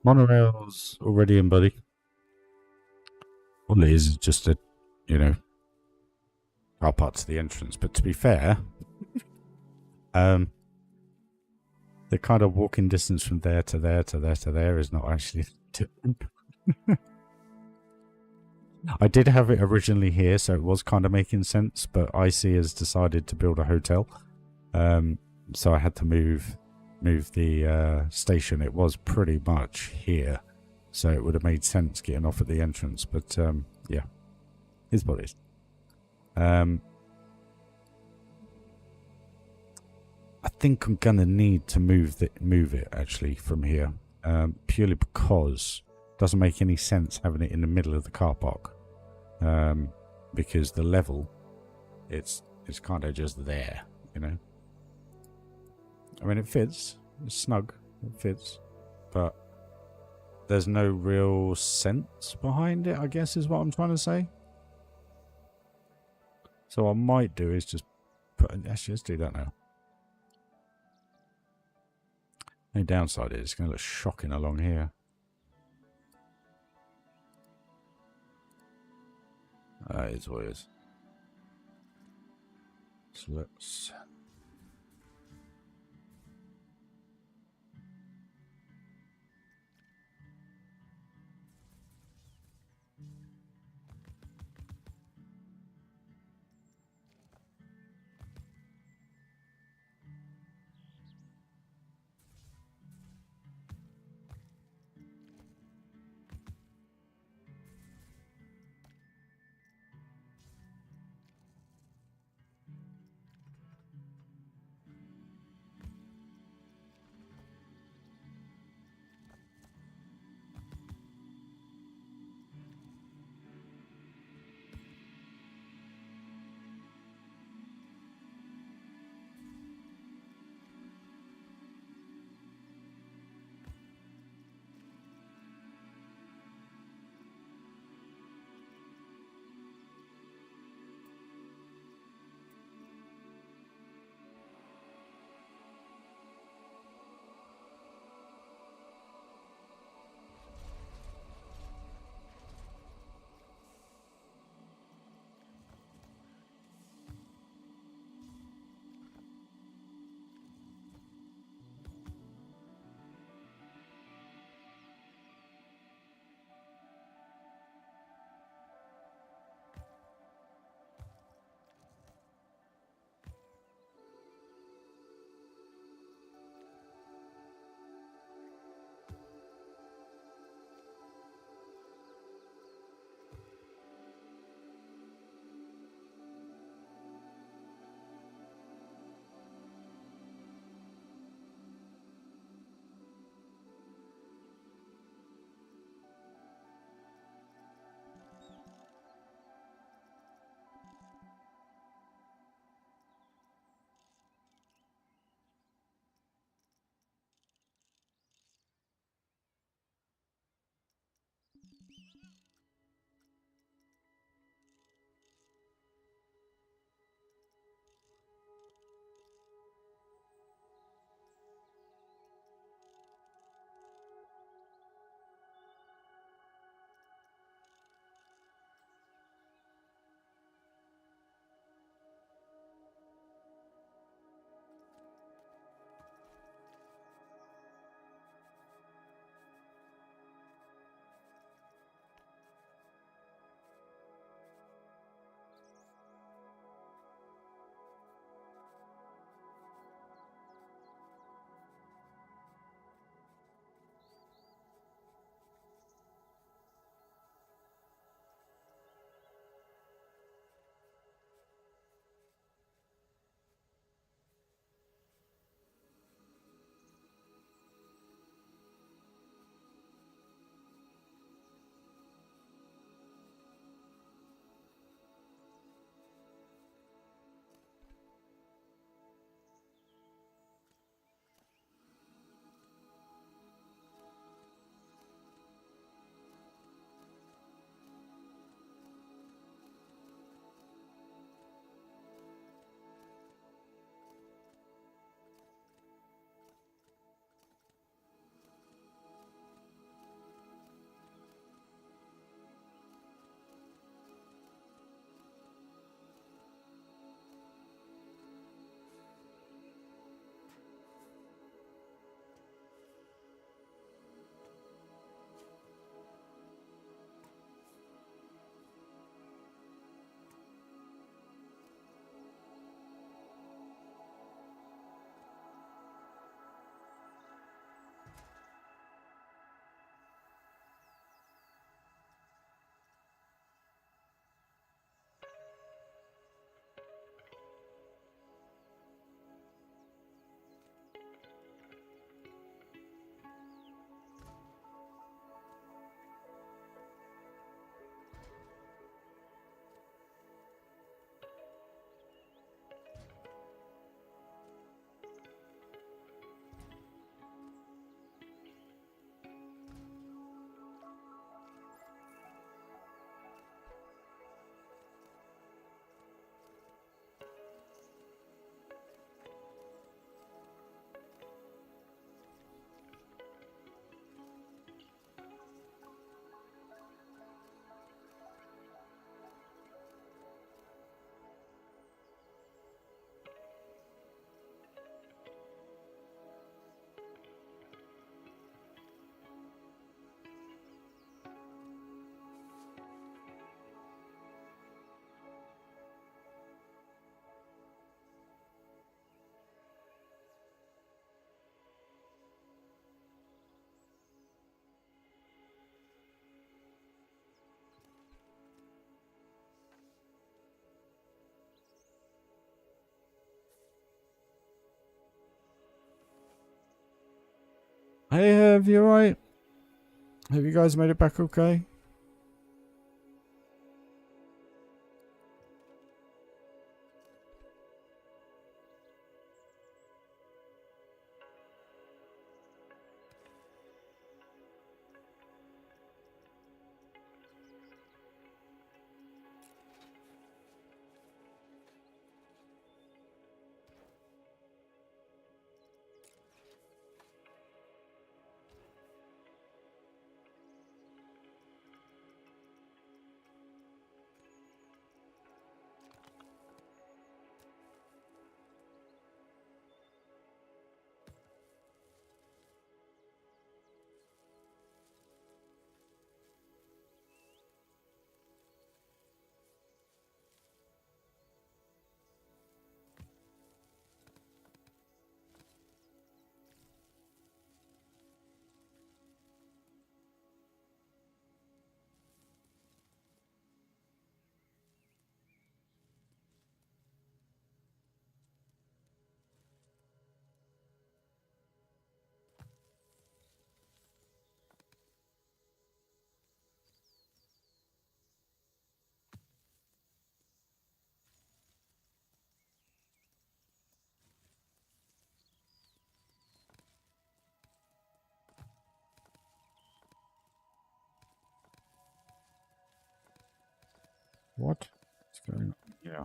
Monorail's already in, buddy. All it is just a, you know, car park to the entrance. But to be fair, the kind of walking distance from there to there to there to there is not actually different. I did have it originally here, so it was kind of making sense, but IC has decided to build a hotel. So I had to move the station. It was pretty much here, so it would have made sense getting off at the entrance, but yeah, here's what it is. I think I'm gonna need to move it actually from here, purely because it doesn't make any sense having it in the middle of the car park, because the level, it's kind of just there, you know. I mean, it fits, it's snug, it fits, but there's no real sense behind it, I guess is what I'm trying to say. So what I might do is just actually, let's do that now. The downside is it's going to look shocking along here. That is what it is. So let's... Hey, have you alright? Have you guys made it back okay? What? What's going on? Yeah.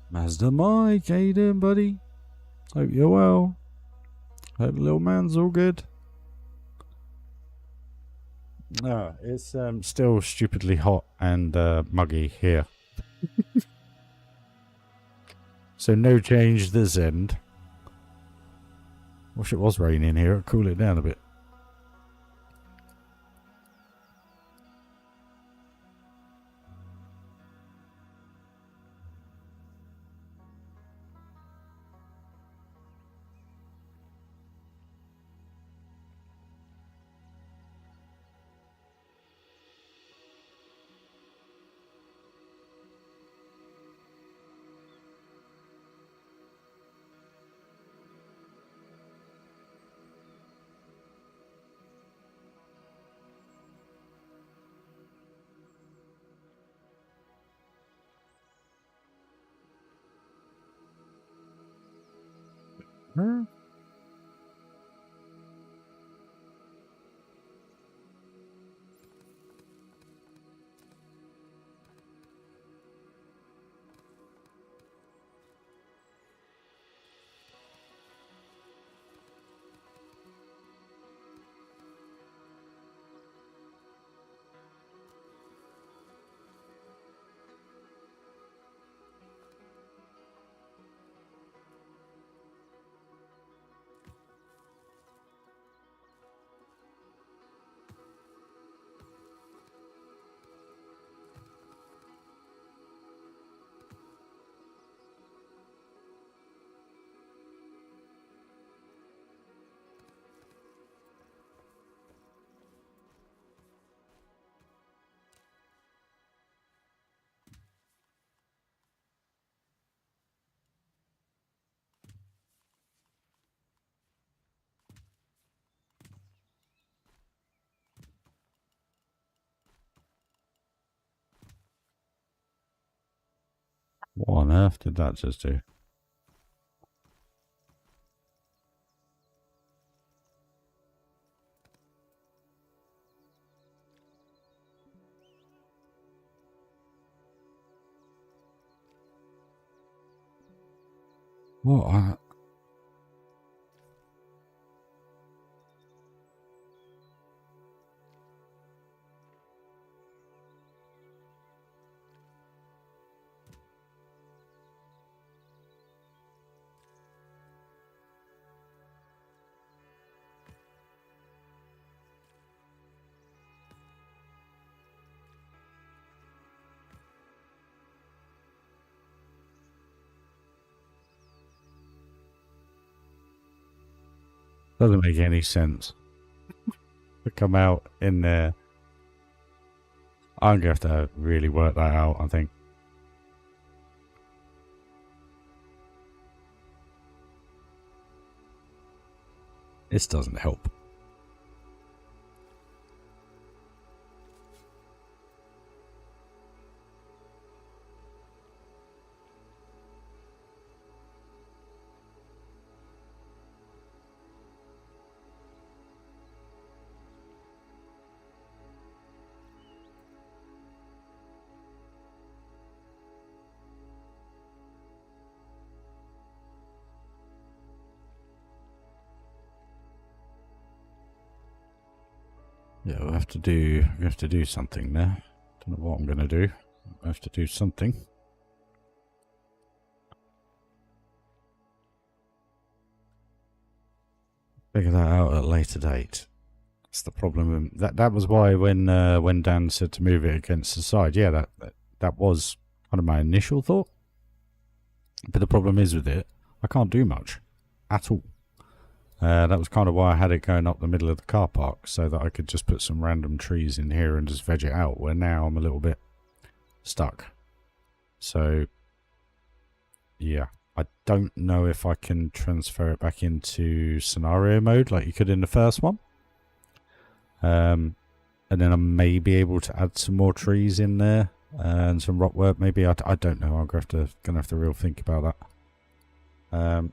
Mazda Mike, how you doing, buddy? Hope you're well. Hope the little man's all good. No, it's still stupidly hot and muggy here. So no change this end. Wish it was raining here, it'd cool it down a bit. Huh? What on earth did that just do? What? Doesn't make any sense to come out in there. I'm going to have to really work that out, I think. This doesn't help. Yeah, we'll have to do something there. Don't know what I'm gonna do. I have to do something. Figure that out at a later date. That's the problem. That was why when Dan said to move it against the side, yeah, that was kind of my initial thought. But the problem is with it, I can't do much at all. That was kind of why I had it going up the middle of the car park, so that I could just put some random trees in here and just veg it out, where now I'm a little bit stuck. So, yeah, I don't know if I can transfer it back into scenario mode like you could in the first one. And then I may be able to add some more trees in there and some rock work maybe. I don't know. I'm gonna have to real think about that.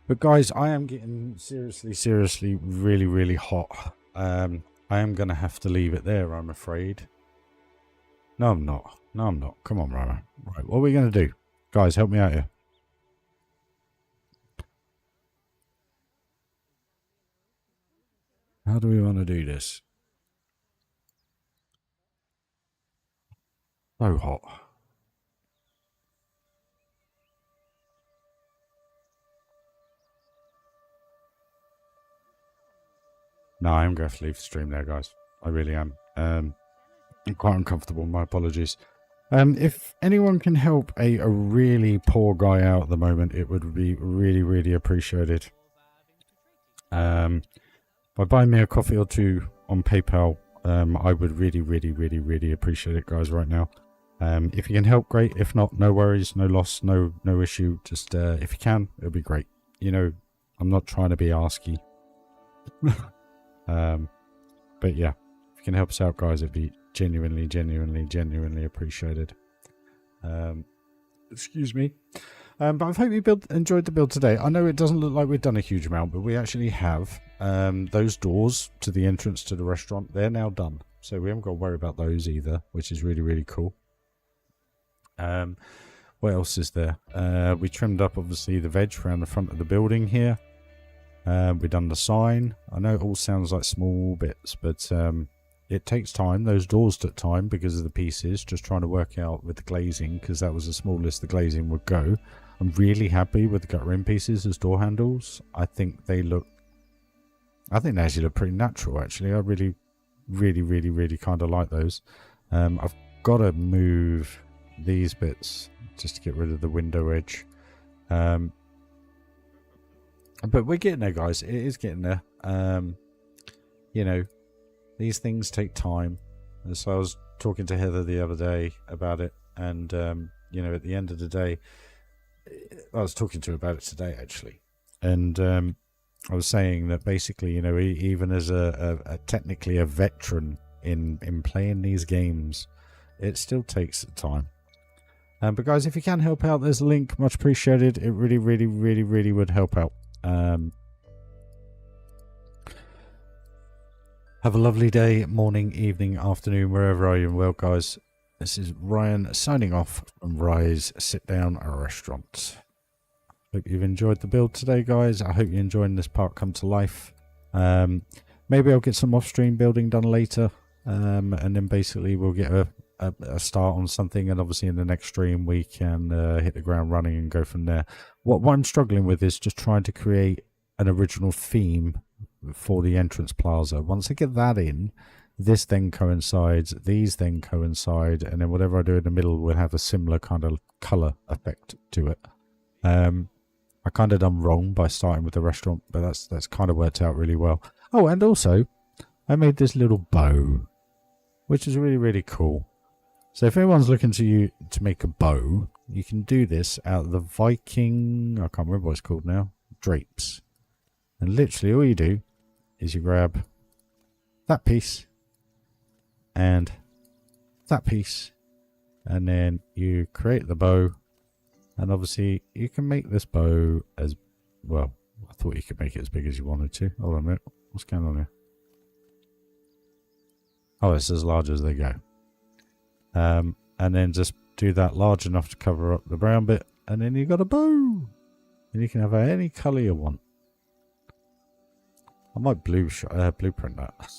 But guys, I am getting seriously really hot. I am going to have to leave it there, I'm afraid. No, I'm not. No, I'm not. Come on, RyRy. Right, what are we going to do? Guys, help me out here. How do we want to do this? So hot. No, I am going to have to leave the stream there, guys. I really am. I'm quite uncomfortable. My apologies. If anyone can help a really poor guy out at the moment, it would be really appreciated. By buying me a coffee or two on PayPal, I would really appreciate it, guys, right now. If you can help, great. If not, no worries, no loss, no issue. Just if you can, it would be great. You know, I'm not trying to be arsky. But yeah, if you can help us out, guys, it'd be genuinely appreciated. Excuse me. But I hope you enjoyed the build today. I know it doesn't look like we've done a huge amount, but we actually have. Those doors to the entrance to the restaurant, they're now done. So we haven't got to worry about those either, which is really cool. What else is there? We trimmed up, obviously, the veg around the front of the building here. We've done the sign. I know it all sounds like small bits, but it takes time. Those doors took time because of the pieces. Just trying to work out with the glazing, because that was the smallest the glazing would go. I'm really happy with the gutter in pieces as door handles. I think they actually look pretty natural, actually. I really kind of like those. I've got to move these bits just to get rid of the window edge. But we're getting there, guys. It is getting there. You know, these things take time. And so I was talking to Heather the other day about it. And, you know, at the end of the day, I was talking to her about it today, actually. And I was saying that basically, you know, even as a technically a veteran in playing these games, it still takes time. But guys, if you can help out, there's a link. Much appreciated. It really would help out. Have a lovely day, morning, evening, afternoon, wherever you are in the world, guys. This is Ryan signing off from RyRy's Sit Down Restaurant. Hope you've enjoyed the build today, guys. I hope you're enjoying this part come to life. Maybe I'll get some off-stream building done later, and then basically we'll get a start on something, and obviously in the next stream we can hit the ground running and go from there. What I'm struggling with is just trying to create an original theme for the entrance plaza. Once I get that in, this then coincides, these then coincide, and then whatever I do in the middle will have a similar kind of color effect to it. I I kind of done wrong by starting with the restaurant, but that's kind of worked out really well. Oh, and also I made this little bow, which is really, really cool. So if anyone's looking to you to make a bow, you can do this out of the Viking, I can't remember what it's called now, drapes. And literally all you do is you grab that piece and that piece, and then you create the bow. And obviously you can make this bow as well. I thought you could make it as big as you wanted to. Hold on a minute. What's going on here? Oh, it's as large as they go. And then just do that large enough to cover up the brown bit, and then you got a bow. And you can have any colour you want. I might blueprint that.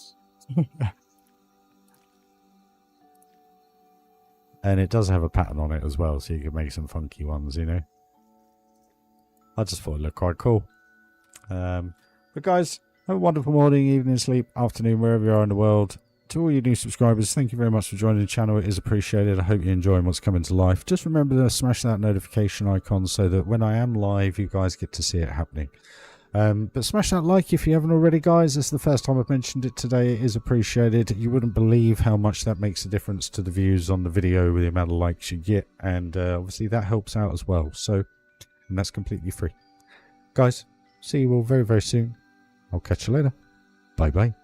And it does have a pattern on it as well, so you can make some funky ones, you know. I just thought it looked quite cool. But guys, have a wonderful morning, evening, sleep, afternoon, wherever you are in the world. To all you new subscribers, thank you very much for joining the channel. It is appreciated. I hope you're enjoying what's coming to life. Just remember to smash that notification icon so that when I am live, you guys get to see it happening. But smash that like if you haven't already, guys. This is the first time I've mentioned it today. It is appreciated. You wouldn't believe how much that makes a difference to the views on the video with the amount of likes you get, and obviously that helps out as well. So, and that's completely free. Guys, see you all very, very soon. I'll catch you later. Bye bye.